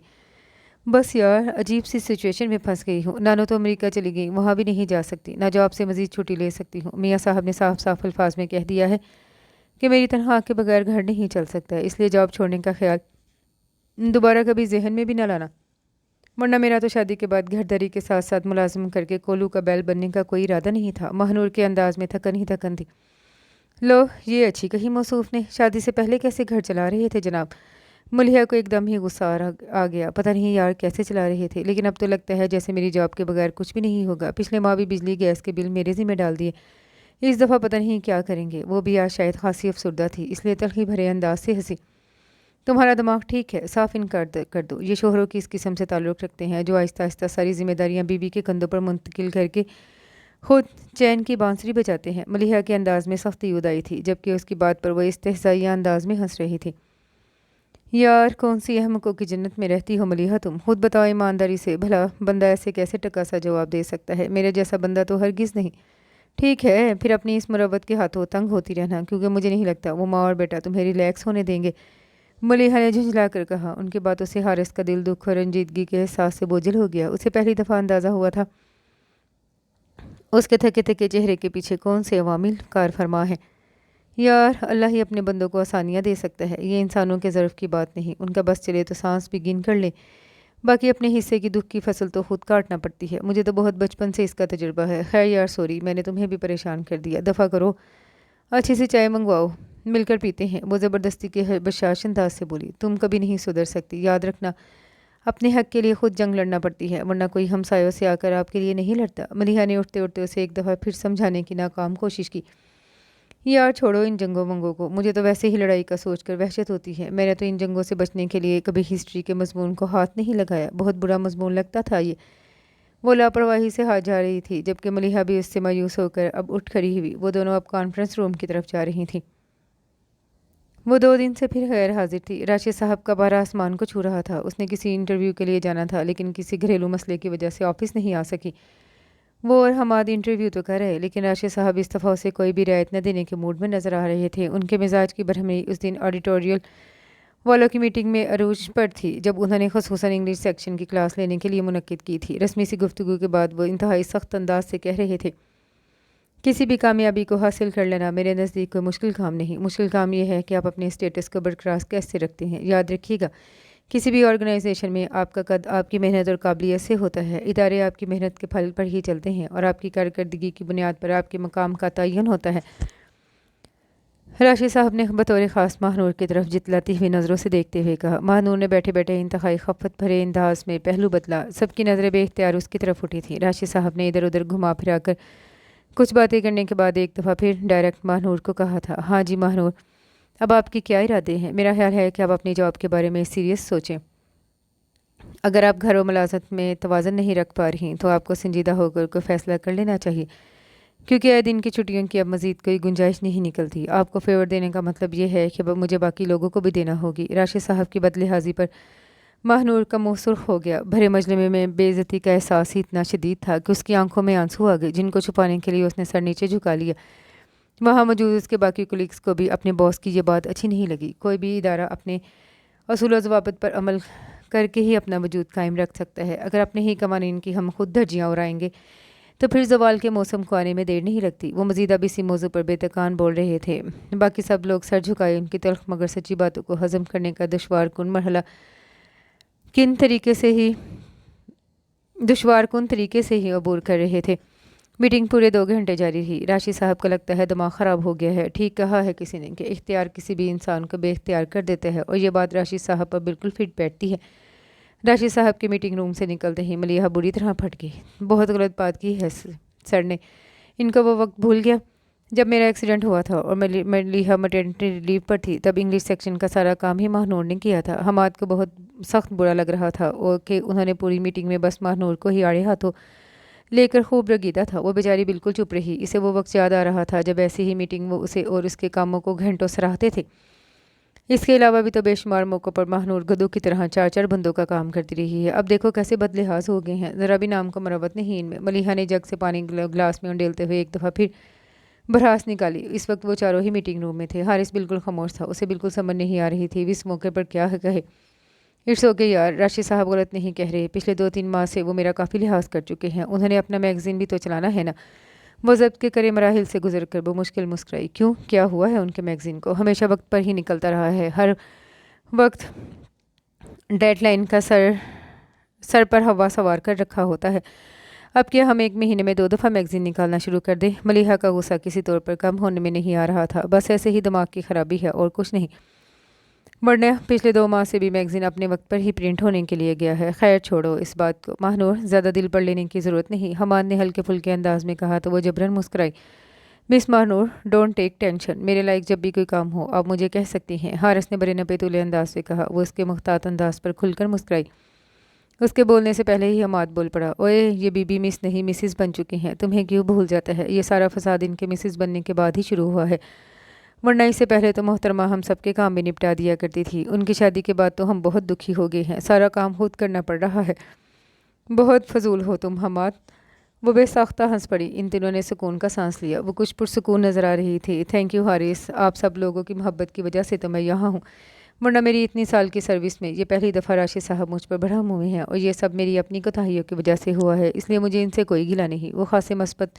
بس یار عجیب سی سچویشن میں پھنس گئی ہوں۔ نانو تو امریکہ چلی گئی، وہاں بھی نہیں جا سکتی، نہ جاب سے مزید چھٹی لے سکتی ہوں۔ میاں صاحب نے صاف صاف الفاظ میں کہہ دیا ہے کہ میری تنخواہ کے بغیر گھر نہیں چل سکتا ہے، اس لیے جاب چھوڑنے کا خیال دوبارہ کبھی ذہن میں بھی نہ لانا، ورنہ میرا تو شادی کے بعد گھر دری کے ساتھ ساتھ ملازم کر کے کولو کا بیل بننے کا کوئی ارادہ نہیں تھا۔ ماہنور کے انداز میں تھکن ہی تھکن تھی۔ لو یہ اچھی کہی موصوف نے، شادی سے پہلے کیسے گھر چلا رہے تھے جناب؟ ملیحہ کو ایک دم ہی غصہ آ گیا۔ پتہ نہیں یار کیسے چلا رہے تھے، لیکن اب تو لگتا ہے جیسے میری جاب کے بغیر کچھ بھی نہیں ہوگا۔ پچھلے ماہ بھی بجلی گیس کے بل میرے ذمہ ڈال دیے، اس دفعہ پتہ نہیں کیا کریں گے۔ وہ بھی آج شاید خاصی افسردہ تھی، اس لیے تلخی بھرے انداز سے ہنسی۔ تمہارا دماغ ٹھیک ہے، صاف انکار کر دو۔ یہ شوہروں کی اس قسم سے تعلق رکھتے ہیں جو آہستہ آہستہ ساری ذمہ داریاں بیوی کے کندھوں پر منتقل کر کے خود چین کی بانسری بجاتے ہیں۔ ملیحہ کے انداز میں سختی ادائی تھی، جبکہ اس کی بات پر وہ استہزائیہ انداز میں ہنس رہی تھی۔ یار کون سی احمقوں کی جنت میں رہتی ہو ملیحہ تم؟ خود بتاؤ ایمانداری سے، بھلا بندہ ایسے کیسے ٹکا سا جواب دے سکتا ہے؟ میرے جیسا بندہ تو ہرگز نہیں۔ ٹھیک ہے پھر اپنی اس مروت کے ہاتھوں تنگ ہوتی رہنا، کیونکہ مجھے نہیں لگتا وہ ماں اور بیٹا تمہیں ریلیکس ہونے دیں گے، ملیحہ نے جھنجھلا کر کہا۔ ان کی باتوں سے حارث کا دل دکھ اور رنجیدگی کے احساس سے بوجھل ہو گیا۔ اسے پہلی دفعہ اندازہ ہوا تھا اس کے تھکے تھکے چہرے کے پیچھے کون سے عوامل کار فرما ہیں۔ یار اللہ ہی اپنے بندوں کو آسانیاں دے سکتا ہے، یہ انسانوں کے ظرف کی بات نہیں، ان کا بس چلے تو سانس بھی گن کر لیں، باقی اپنے حصے کی دکھ کی فصل تو خود کاٹنا پڑتی ہے۔ مجھے تو بہت بچپن سے اس کا تجربہ ہے۔ خیر یار سوری، میں نے تمہیں بھی پریشان کر دیا، دفع کرو، اچھی سی چائے منگواؤ، مل کر پیتے ہیں۔ وہ زبردستی کے بشاش انداز سے بولی۔ تم کبھی نہیں سدھر سکتی، یاد رکھنا اپنے حق کے لیے خود جنگ لڑنا پڑتی ہے، ورنہ کوئی ہمسایوں سے آ کر آپ کے لیے نہیں لڑتا۔ ملیحہ نے اٹھتے اٹھتے اسے ایک دفعہ پھر سمجھانے کی ناکام کوشش کی۔ یار چھوڑو ان جنگوں منگوں کو، مجھے تو ویسے ہی لڑائی کا سوچ کر وحشت ہوتی ہے۔ میں نے تو ان جنگوں سے بچنے کے لیے کبھی ہسٹری کے مضمون کو ہاتھ نہیں لگایا، بہت برا مضمون لگتا تھا یہ۔ وہ لاپرواہی سے ہاتھ جا رہی تھی، جبکہ ملیحہ بھی اس سے مایوس ہو کر اب اٹھ کھڑی ہوئی۔ وہ دونوں اب کانفرنس روم کی طرف جا رہی تھیں۔ وہ 2 دن سے پھر غیر حاضر تھی۔ راشد صاحب کا پارا آسمان کو چھو رہا تھا۔ اس نے کسی انٹرویو کے لیے جانا تھا، لیکن کسی گھریلو مسئلے کی وجہ سے آفس نہیں آ سکی۔ وہ اور حماد انٹرویو تو کر رہے، لیکن راشد صاحب اس دفعہ اسے کوئی بھی رعایت نہ دینے کے موڈ میں نظر آ رہے تھے۔ ان کے مزاج کی برہمی اس دن آڈیٹوریل والوں کی میٹنگ میں عروج پر تھی، جب انہوں نے خصوصاً انگلش سیکشن کی کلاس لینے کے لیے منعقد کی تھی۔ رسمی سی گفتگو کے بعد وہ انتہائی سخت انداز سے کہہ رہے تھے، کسی بھی کامیابی کو حاصل کر لینا میرے نزدیک کوئی مشکل کام نہیں، مشکل کام یہ ہے کہ آپ اپنے اسٹیٹس کو برقرار کیسے رکھتے ہیں۔ یاد رکھیے گا کسی بھی آرگنائزیشن میں آپ کا قد آپ کی محنت اور قابلیت سے ہوتا ہے، ادارے آپ کی محنت کے پھل پر ہی چلتے ہیں اور آپ کی کارکردگی کی بنیاد پر آپ کے مقام کا تعین ہوتا ہے۔ راشد صاحب نے بطور خاص ماہنور کی طرف جتلاتی ہوئی نظروں سے دیکھتے ہوئے کہا۔ ماہنور نے بیٹھے بیٹھے انتہائی خفت بھرے انداز میں پہلو بدلا۔ سب کی نظریں بے اختیار اس کی طرف اٹھی تھیں۔ راشد صاحب نے ادھر ادھر گھما پھرا کر کچھ باتیں کرنے کے بعد ایک دفعہ پھر ڈائریکٹ ماہنور کو کہا تھا، ہاں جی ماہنور، اب آپ کے کیا ارادے ہیں؟ میرا خیال ہے کہ آپ اپنی جاب کے بارے میں سیریس سوچیں۔ اگر آپ گھر و ملازمت میں توازن نہیں رکھ پا رہی تو آپ کو سنجیدہ ہو کر کوئی فیصلہ کر لینا چاہیے، کیونکہ آئے دن کی چھٹیوں کی اب مزید کوئی گنجائش نہیں نکلتی۔ آپ کو فیور دینے کا مطلب یہ ہے کہ مجھے باقی لوگوں کو بھی دینا ہوگی۔ راشد صاحب کی بدلحاظی پر ماہنور کا منہ سرخ ہو گیا۔ بھرے مجمع میں بے عزتی کا احساس ہی اتنا شدید تھا کہ اس کی آنکھوں میں آنسو آ گئے، جن کو چھپانے کے لیے اس نے سر نیچے جھکا لیا۔ وہاں موجود اس کے باقی کولیگز کو بھی اپنے باس کی یہ بات اچھی نہیں لگی۔ کوئی بھی ادارہ اپنے اصول و ضوابط پر عمل کر کے ہی اپنا وجود قائم رکھ سکتا ہے۔ اگر اپنے ہی قوانین کی ہم خود دھجیاں اڑائیں گے تو پھر زوال کے موسم کو آنے میں دیر نہیں لگتی۔ وہ مزید اب اسی موضوع پر بے تکان بول رہے تھے۔ باقی سب لوگ سر جھکائے ان کی تلخ مگر سچی باتوں کو ہضم کرنے کا دشوار کن طریقے سے ہی عبور کر رہے تھے۔ میٹنگ پورے 2 گھنٹے جاری رہی۔ راشد صاحب کو لگتا ہے دماغ خراب ہو گیا ہے۔ ٹھیک کہا ہے کسی نے کہ اختیار کسی بھی انسان کو بے اختیار کر دیتا ہے، اور یہ بات راشد صاحب پر بالکل فٹ بیٹھتی ہے۔ راشد صاحب کے میٹنگ روم سے نکلتے ہی ملیحہ بری طرح پھٹ گئی۔ بہت غلط بات کی ہے سر نے، ان کا وہ وقت بھول گیا جب میرا ایکسیڈنٹ ہوا تھا اور ملیحہ میٹرنٹی لیو پر تھی، تب انگلش سیکشن کا سارا کام ہی ماہنور نے کیا تھا۔ حماد کو بہت سخت برا لگ رہا تھا اور کہ انہوں نے پوری میٹنگ میں بس ماہنور کو ہی آڑے ہاتھوں لے کر خوب رگیدہ تھا۔ وہ بیچاری بالکل چپ رہی، اسے وہ وقت یاد آ رہا تھا جب ایسی ہی میٹنگ وہ اسے اور اس کے کاموں کو گھنٹوں سراہتے تھے۔ اس کے علاوہ بھی تو بے شمار موقعوں پر ماہنور گدوں کی طرح 4 بندوں کا کام کرتی رہی ہے۔ اب دیکھو کیسے بد لحاظ ہو گئے ہیں، ذرا بھی نام کو مروت نہیں ان میں۔ ملیحہ نے جگ سے پانی گلاس میں انڈیلتے ہوئے ایک دفعہ پھر بھڑاس نکالی۔ اس وقت وہ چاروں ہی میٹنگ روم میں تھے۔ حارث بالکل خاموش تھا، اسے بالکل سمجھ نہیں آ رہی تھی اس موقع پر کیا کہے۔ اٹس اوکے یار، راشد صاحب غلط نہیں کہہ رہے، پچھلے 2-3 ماہ سے وہ میرا کافی لحاظ کر چکے ہیں، انہوں نے اپنا میگزین بھی تو چلانا ہے نا۔ وہ ضبط کے کرے مراحل سے گزر کر وہ مشکل مسکرائی۔ کیوں، کیا ہوا ہے ان کے میگزین کو؟ ہمیشہ وقت پر ہی نکلتا رہا ہے، ہر وقت ڈیڈ لائن کا سر پر ہوا سوار کر رکھا ہوتا ہے۔ اب کیا ہم 1 مہینے میں 2 دفعہ میگزین نکالنا شروع کر دیں؟ ملیحہ کا غصہ کسی طور پر کم ہونے میں نہیں آ رہا تھا، بس ایسے ہی دماغ کی خرابی ہے اور کچھ نہیں، ورنہ پچھلے 2 ماہ سے بھی میگزین اپنے وقت پر ہی پرنٹ ہونے کے لیے گیا ہے۔ خیر چھوڑو اس بات کو ماہنور، زیادہ دل پر لینے کی ضرورت نہیں، حماد نے ہلکے پھلکے انداز میں کہا تو وہ جبراً مسکرائی۔ مس ماہنور، ڈونٹ ٹیک ٹینشن، میرے لائق جب بھی کوئی کام ہو آپ مجھے کہہ سکتی ہیں، حارث نے بڑے نپے تلے انداز سے کہا۔ وہ اس کے محتاط انداز پر کھل کر مسکرائی۔ اس کے بولنے سے پہلے ہی حماد بول پڑا، اوئے یہ بی بی مس نہیں مسز بن چکی ہیں، تمہیں کیوں بھول جاتا ہے؟ یہ سارا فساد ان کے مسز بننے کے بعد ہی شروع ہوا ہے، ورنہ اس سے پہلے تو محترمہ ہم سب کے کام بھی نپٹا دیا کرتی تھی۔ ان کی شادی کے بعد تو ہم بہت دکھی ہو گئے ہیں، سارا کام خود کرنا پڑ رہا ہے۔ بہت فضول ہو تم حماد۔ وہ بے ساختہ ہنس پڑی۔ ان تینوں نے سکون کا سانس لیا، وہ کچھ پرسکون نظر آ رہی تھی۔ تھینک یو حارث، آپ سب لوگوں کی محبت کی وجہ سے تو میں یہاں ہوں، ورنہ میری اتنی سال کی سروس میں یہ پہلی دفعہ راشد صاحب مجھ پر برہم ہوئے ہیں، اور یہ سب میری اپنی کوتاہیوں کی وجہ سے ہوا ہے، اس لیے مجھے ان سے کوئی گلہ نہیں۔ وہ خاصے مثبت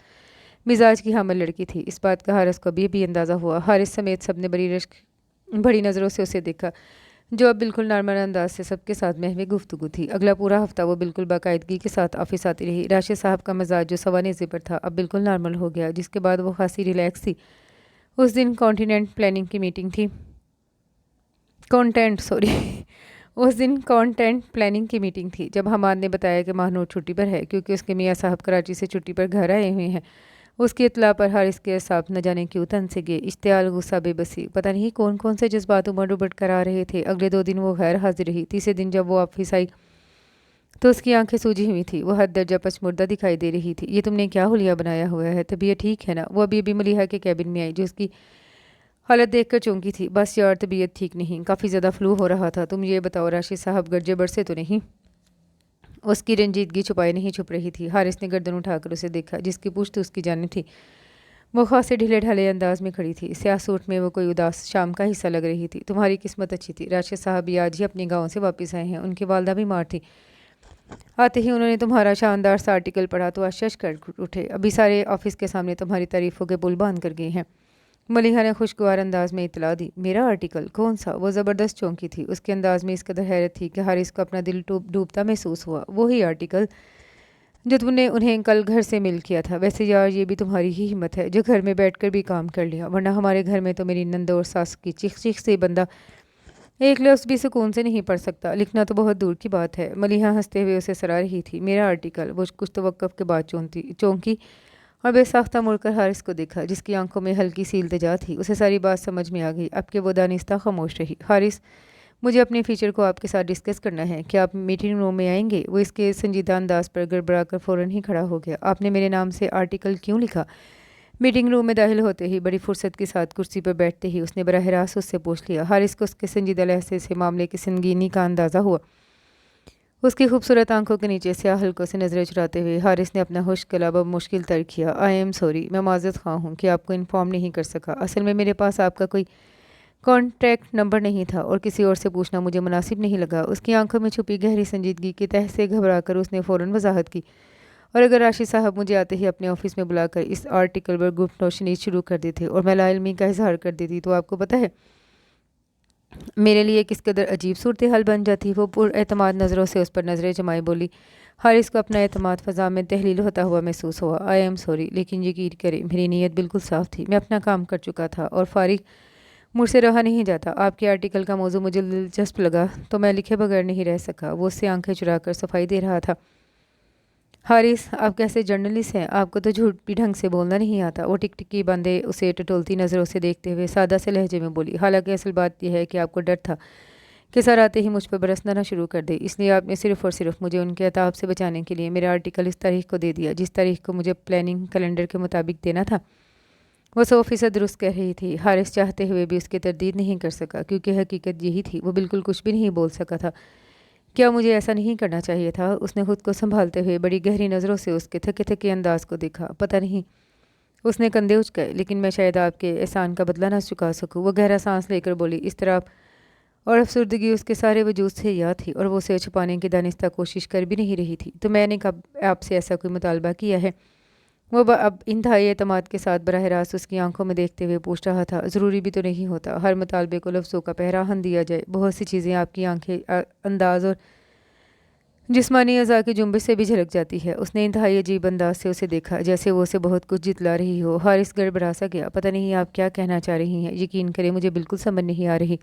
مزاج کی حامل لڑکی تھی، اس بات کا حارث کو بھی اندازہ ہوا۔ حارث سمیت سب نے بڑی نظروں سے اسے دیکھا، جو اب بالکل نارمل انداز سے سب کے ساتھ محو گفتگو تھی۔ اگلا پورا ہفتہ وہ بالکل باقاعدگی کے ساتھ آفس آتی رہی۔ راشد صاحب کا مزاج جو سوانح پر تھا اب بالکل نارمل ہو گیا، جس کے بعد وہ خاصی ریلیکس تھی۔ اس دن کانٹیننٹ پلاننگ کی میٹنگ تھی اس دن کانٹینٹ پلاننگ کی میٹنگ تھی۔ جب حماد نے بتایا کہ ماہنور چھٹی پر ہے کیونکہ اس کے میاں صاحب کراچی سے چھٹی پر گھر آئے ہوئے ہیں، اس کی اطلاع پر حارث کے اعصاب نہ جانے کیوں تن سے گئے۔ اشتعال، غصہ، بے بسی، پتہ نہیں کون سے جذبات امڑ ابڑ کر آ رہے تھے۔ اگلے 2 دن وہ غیر حاضر رہی۔ تیسرے دن جب وہ آفس آئی تو اس کی آنکھیں سوجی ہوئی تھی، وہ حد درجہ پچمردہ دکھائی دے رہی تھی۔ یہ تم نے کیا حلیہ بنایا ہوا ہے؟ طبیعت ٹھیک ہے نا؟ وہ ابھی ملیحہ کے کیبن میں آئی، جو اس کی حالت دیکھ کر چونکی تھی۔ بس یار طبیعت ٹھیک نہیں، کافی زیادہ فلو ہو رہا تھا۔ تم یہ بتاؤ راشد صاحب گرجے برسے تو نہیں؟ اس کی رنجیدگی چھپائے نہیں چھپ رہی تھی۔ حارث نے گردن اٹھا کر اسے دیکھا، جس کی پشت اس کی جانب تھی۔ وہ خاصے ڈھیلے ڈھالے انداز میں کھڑی تھی، سیاہ سوٹ میں وہ کوئی اداس شام کا حصہ لگ رہی تھی۔ تمہاری قسمت اچھی تھی، راشد صاحب بھی آج ہی اپنے گاؤں سے واپس آئے ہیں، ان کی والدہ بیمار تھی، آتے ہی انہوں نے تمہارا شاندار سا آرٹیکل پڑھا تو اشش کر اٹھے، ابھی سارے آفس کے سامنے تمہاری تعریفوں کے پل باندھ کر گئے ہیں۔ ملیحہ نے خوشگوار انداز میں اطلاع دی۔ میرا آرٹیکل؟ کون سا؟ وہ زبردست چونکی تھی، اس کے انداز میں اس قدر حیرت تھی کہ حارث کو اپنا دل ڈوبتا محسوس ہوا۔ وہی آرٹیکل جو تم نے انہیں کل گھر سے میل کیا تھا؟ ویسے یار یہ بھی تمہاری ہی ہمت ہے جو گھر میں بیٹھ کر بھی کام کر لیا، ورنہ ہمارے گھر میں تو میری نند اور ساس کی چیخ سے بندہ ایک لفظ بھی سکون سے نہیں پڑھ سکتا، لکھنا تو بہت دور کی بات ہے۔ ملیحہ ہنستے ہوئے اسے سرا رہی تھی۔ میرا آرٹیکل؟ وہ کچھ توقف کے بعد چونکی اور بے ساختہ مڑ کر حارث کو دیکھا، جس کی آنکھوں میں ہلکی سی التجا تھی۔ اسے ساری بات سمجھ میں آ گئی، اب کہ وہ دانستہ خاموش رہی۔ حارث، مجھے اپنے فیچر کو آپ کے ساتھ ڈسکس کرنا ہے، کیا آپ میٹنگ روم میں آئیں گے؟ وہ اس کے سنجیدہ انداز پر گڑبڑا کر فوراً ہی کھڑا ہو گیا۔ آپ نے میرے نام سے آرٹیکل کیوں لکھا؟ میٹنگ روم میں داخل ہوتے ہی بڑی فرصت کے ساتھ کرسی پر بیٹھتے ہی اس نے براہ راست اس سے پوچھ لیا۔ حارث کو اس کے سنجیدہ لہجے سے معاملے کی سنگینی کا اندازہ ہوا۔ اس کی خوبصورت آنکھوں کے نیچے سیاہ حلقوں سے نظریں چراتے ہوئے حارث نے اپنا خشک گلا مشکل تر کیا۔ آئی ایم سوری، میں معذرت خواہ ہوں کہ آپ کو انفارم نہیں کر سکا، اصل میں میرے پاس آپ کا کوئی کانٹیکٹ نمبر نہیں تھا اور کسی اور سے پوچھنا مجھے مناسب نہیں لگا۔ اس کی آنکھوں میں چھپی گہری سنجیدگی کی تہ سے گھبرا کر اس نے فوراً وضاحت کی، اور اگر راشد صاحب مجھے آتے ہی اپنے آفس میں بلا کر اس آرٹیکل پر گفت نوشنی شروع کر دیتے اور میں لا علمی کا اظہار کر دیتی تو آپ کو پتہ ہے میرے لیے کس قدر عجیب صورتحال بن جاتی۔ وہ پر اعتماد نظروں سے اس پر نظریں جمائے بولی۔ حارث کو اپنا اعتماد فضا میں تحلیل ہوتا ہوا محسوس ہوا۔ آئی ایم سوری، لیکن یقین کریں میری نیت بالکل صاف تھی، میں اپنا کام کر چکا تھا اور فارغ مجھ سے رہا نہیں جاتا۔ آپ کے آرٹیکل کا موضوع مجھے دلچسپ لگا تو میں لکھے بغیر نہیں رہ سکا۔ وہ اس سے آنکھیں چرا کر صفائی دے رہا تھا۔ حارث، آپ کیسے جرنلسٹ ہیں؟ آپ کو تو جھوٹ بھی ڈھنگ سے بولنا نہیں آتا۔ وہ ٹک ٹکی بندے اسے ٹٹولتی نظروں سے دیکھتے ہوئے سادہ سے لہجے میں بولی، حالانکہ اصل بات یہ ہے کہ آپ کو ڈر تھا کہ سر آتے ہی مجھ پر برسنا نہ شروع کر دے، اس لیے آپ نے صرف اور صرف مجھے ان کے عتاب سے بچانے کے لیے میرا آرٹیکل اس تاریخ کو دے دیا جس تاریخ کو مجھے پلاننگ کیلنڈر کے مطابق دینا تھا۔ وہ 100% درست کہہ رہی تھی۔ حارث چاہتے ہوئے بھی اس کی تردید نہیں کر سکا کیونکہ حقیقت یہی تھی۔ وہ بالکل کچھ بھی نہیں بول سکا تھا۔ کیا مجھے ایسا نہیں کرنا چاہیے تھا؟ اس نے خود کو سنبھالتے ہوئے بڑی گہری نظروں سے اس کے تھکے تھکے انداز کو دیکھا۔ پتہ نہیں، اس نے کندھے اچکائے، لیکن میں شاید آپ کے احسان کا بدلہ نہ چکا سکوں۔ وہ گہرا سانس لے کر بولی۔ اضطراب اور افسردگی اس کے سارے وجود سے یاد تھی اور وہ اسے چھپانے کی دانستہ کوشش کر بھی نہیں رہی تھی۔ تو میں نے کب آپ سے ایسا کوئی مطالبہ کیا ہے؟ وہ اب انتہائی اعتماد کے ساتھ براہ راست اس کی آنکھوں میں دیکھتے ہوئے پوچھ رہا تھا۔ ضروری بھی تو نہیں ہوتا ہر مطالبے کو لفظوں کا پہراہن دیا جائے۔ بہت سی چیزیں آپ کی آنکھیں، انداز اور جسمانی اعضاء کی جنبش سے بھی جھلک جاتی ہے۔ اس نے انتہائی عجیب انداز سے اسے دیکھا، جیسے وہ اسے بہت کچھ جتلا رہی ہو۔ حارث گڑبڑا سا گیا۔ پتہ نہیں آپ کیا کہنا چاہ رہی ہیں؟ یقین کریں مجھے بالکل سمجھ نہیں آ رہی۔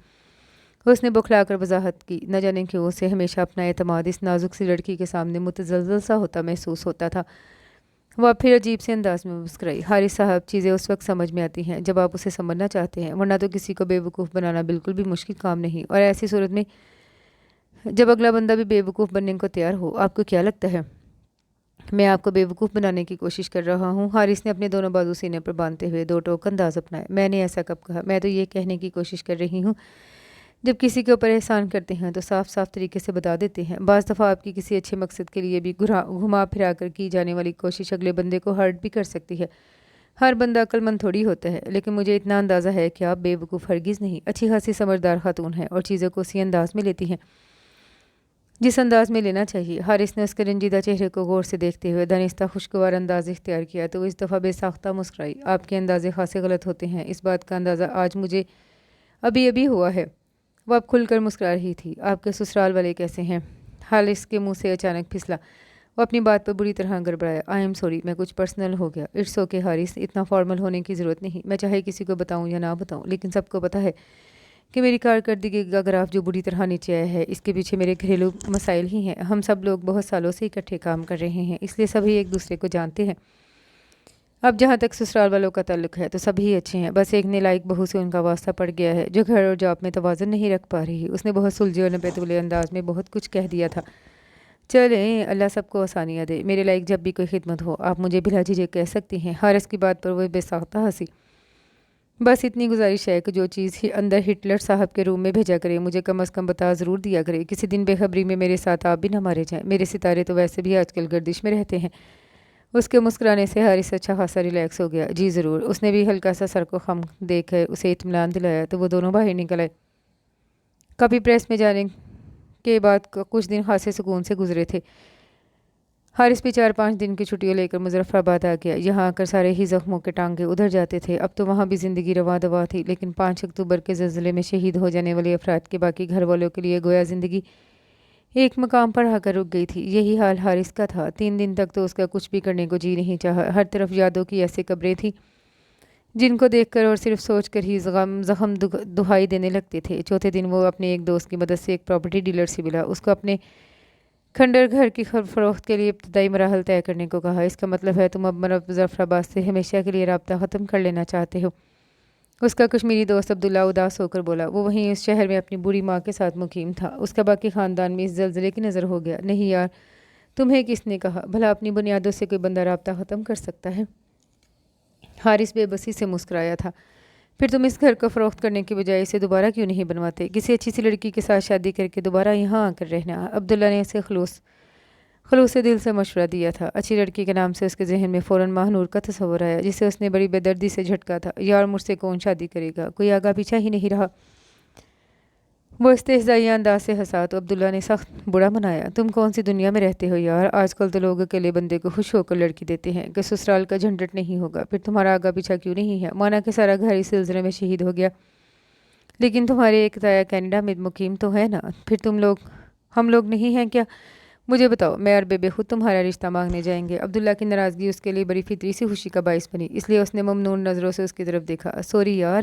اس نے بخلا کر وضاحت کی۔ نہ جانے کیوں اسے ہمیشہ اپنا اعتماد اس نازک سی لڑکی کے سامنے متزلزل سا ہوتا محسوس ہوتا تھا۔ وہ اب پھر عجیب سے انداز میں مسکرائی۔ حارث صاحب، چیزیں اس وقت سمجھ میں آتی ہیں جب آپ اسے سمجھنا چاہتے ہیں، ورنہ تو کسی کو بے وقوف بنانا بالکل بھی مشکل کام نہیں، اور ایسی صورت میں جب اگلا بندہ بھی بے وقوف بننے کو تیار ہو۔ آپ کو کیا لگتا ہے میں آپ کو بے وقوف بنانے کی کوشش کر رہا ہوں؟ حارث نے اپنے دونوں بازو سینے پر باندھتے ہوئے دو ٹوک انداز اپنائے۔ میں نے ایسا کب کہا؟ میں تو یہ کہنے کی کوشش کر رہی ہوں جب کسی کے اوپر احسان کرتے ہیں تو صاف صاف طریقے سے بتا دیتے ہیں۔ بعض دفعہ آپ کی کسی اچھے مقصد کے لیے بھی گھما پھرا کر کی جانے والی کوشش اگلے بندے کو ہرٹ بھی کر سکتی ہے۔ ہر بندہ عقل مند تھوڑی ہوتا ہے، لیکن مجھے اتنا اندازہ ہے کہ آپ بے وقوف ہرگز نہیں، اچھی خاصی سمجھدار خاتون ہیں اور چیزوں کو اسی انداز میں لیتی ہیں جس انداز میں لینا چاہیے۔ حارث نے اس کے رنجیدہ چہرے کو غور سے دیکھتے ہوئے دانستہ خوشگوار انداز اختیار کیا تو وہ اس دفعہ بے ساختہ مسکرائی۔ آپ کے اندازے خاصے غلط ہوتے ہیں، اس بات کا اندازہ آج مجھے ابھی ہوا ہے۔ وہ اب کھل کر مسکرا رہی تھی۔ آپ کے سسرال والے کیسے ہیں؟ حارث کے منہ سے اچانک پھسلا۔ وہ اپنی بات پر بری طرح گڑبڑایا۔ آئی ایم سوری، میں کچھ پرسنل ہو گیا۔ اٹس اوکے حارث، اتنا فارمل ہونے کی ضرورت نہیں۔ میں چاہے کسی کو بتاؤں یا نہ بتاؤں، لیکن سب کو پتہ ہے کہ میری کارکردگی کا گراف جو بری طرح نیچے آیا ہے، اس کے پیچھے میرے گھریلو مسائل ہی ہیں۔ ہم سب لوگ بہت سالوں سے اکٹھے کام کر رہے ہیں، اس لیے سبھی ایک دوسرے کو جانتے ہیں۔ اب جہاں تک سسرال والوں کا تعلق ہے تو سبھی اچھے ہیں، بس ایک نالائق بہو سے ان کا واسطہ پڑ گیا ہے جو گھر اور جاب میں توازن نہیں رکھ پا رہی۔ اس نے بہت سلجھے اور نپے تلے انداز میں بہت کچھ کہہ دیا تھا۔ چلیں، اللہ سب کو آسانیاں دے۔ میرے لائق جب بھی کوئی خدمت ہو آپ مجھے بلا جھجک کہہ سکتی ہیں۔ حارث کی بات پر وہ بے ساختہ ہنسی۔ بس اتنی گزارش ہے کہ جو چیز اندر ہٹلر صاحب کے روم میں بھیجا کرے مجھے کم از کم بتا ضرور دیا کرے۔ کسی دن بے خبری میں میرے ساتھ آپ بھی نہ مارے جائیں۔ میرے ستارے تو ویسے بھی آج کل گردش میں رہتے ہیں۔ اس کے مسکرانے سے حارث اچھا خاصا ریلیکس ہو گیا۔ جی ضرور۔ اس نے بھی ہلکا سا سر کو خم دے کر اسے اطمینان دلایا تو وہ دونوں باہر نکل آئے۔ کاپی پریس میں جانے کے بعد کچھ دن خاصے سکون سے گزرے تھے۔ حارث بھی 4-5 دن کی چھٹیاں لے کر مظفر آباد آ گیا۔ یہاں آ کر سارے ہی زخموں کے ٹانگے ادھر جاتے تھے۔ اب تو وہاں بھی زندگی رواں دواں تھی، لیکن 5 اکتوبر کے زلزلے میں شہید ہو جانے والے افراد کے باقی گھر والوں کے لیے گویا زندگی ایک مقام پر آ کر رک گئی تھی۔ یہی حال حارث کا تھا۔ 3 دن تک تو اس کا کچھ بھی کرنے کو جی نہیں چاہا۔ ہر طرف یادوں کی ایسی قبریں تھیں جن کو دیکھ کر اور صرف سوچ کر ہی زخم دہائی دینے لگتے تھے۔ چوتھے دن وہ اپنے ایک دوست کی مدد سے ایک پراپرٹی ڈیلر سے ملا۔ اس کو اپنے کھنڈر گھر کی فروخت کے لیے ابتدائی مراحل طے کرنے کو کہا۔ اس کا مطلب ہے تم اب مظفر آباد سے ہمیشہ کے لیے رابطہ ختم کر لینا چاہتے ہو؟ اس کا کشمیری دوست عبداللہ اداس ہو کر بولا۔ وہ وہیں اس شہر میں اپنی بوڑھی ماں کے ساتھ مقیم تھا۔ اس کا باقی خاندان میں اس زلزلے کی نظر ہو گیا۔ نہیں یار، تمہیں کس نے کہا؟ بھلا اپنی بنیادوں سے کوئی بندہ رابطہ ختم کر سکتا ہے؟ حارث بے بسی سے مسکرایا تھا۔ پھر تم اس گھر کو فروخت کرنے کے بجائے اسے دوبارہ کیوں نہیں بنواتے؟ کسی اچھی سی لڑکی کے ساتھ شادی کر کے دوبارہ یہاں آ کر رہنا۔ عبداللہ نے اسے خلوص دل سے مشورہ دیا تھا۔ اچھی لڑکی کے نام سے اس کے ذہن میں فوراً ماہنور کا تصور آیا جسے اس نے بڑی بے دردی سے جھٹکا تھا۔ یار مجھ سے کون شادی کرے گا؟ کوئی آگا پیچھا ہی نہیں رہا۔ وہ استہزائیہ انداز سے ہنسا تو عبداللہ نے سخت برا منایا۔ تم کون سی دنیا میں رہتے ہو یار؟ آج کل تو لوگ اکیلے بندے کو خوش ہو کر لڑکی دیتے ہیں کہ سسرال کا جھنجٹ نہیں ہوگا۔ پھر تمہارا آگا پیچھا کیوں نہیں ہے؟ مانا کہ سارا گھر اس سلسلے میں شہید ہو گیا، لیکن تمہارے ایک تایا کینیڈا میں مقیم تو ہے نا؟ پھر ہم لوگ نہیں ہیں کیا؟ مجھے بتاؤ، میں اور بیبے خود تمہارا رشتہ مانگنے جائیں گے۔ عبداللہ کی ناراضگی اس کے لیے بڑی فطری سی خوشی کا باعث بنی، اس لیے اس نے ممنون نظروں سے اس کی طرف دیکھا۔ سوری یار،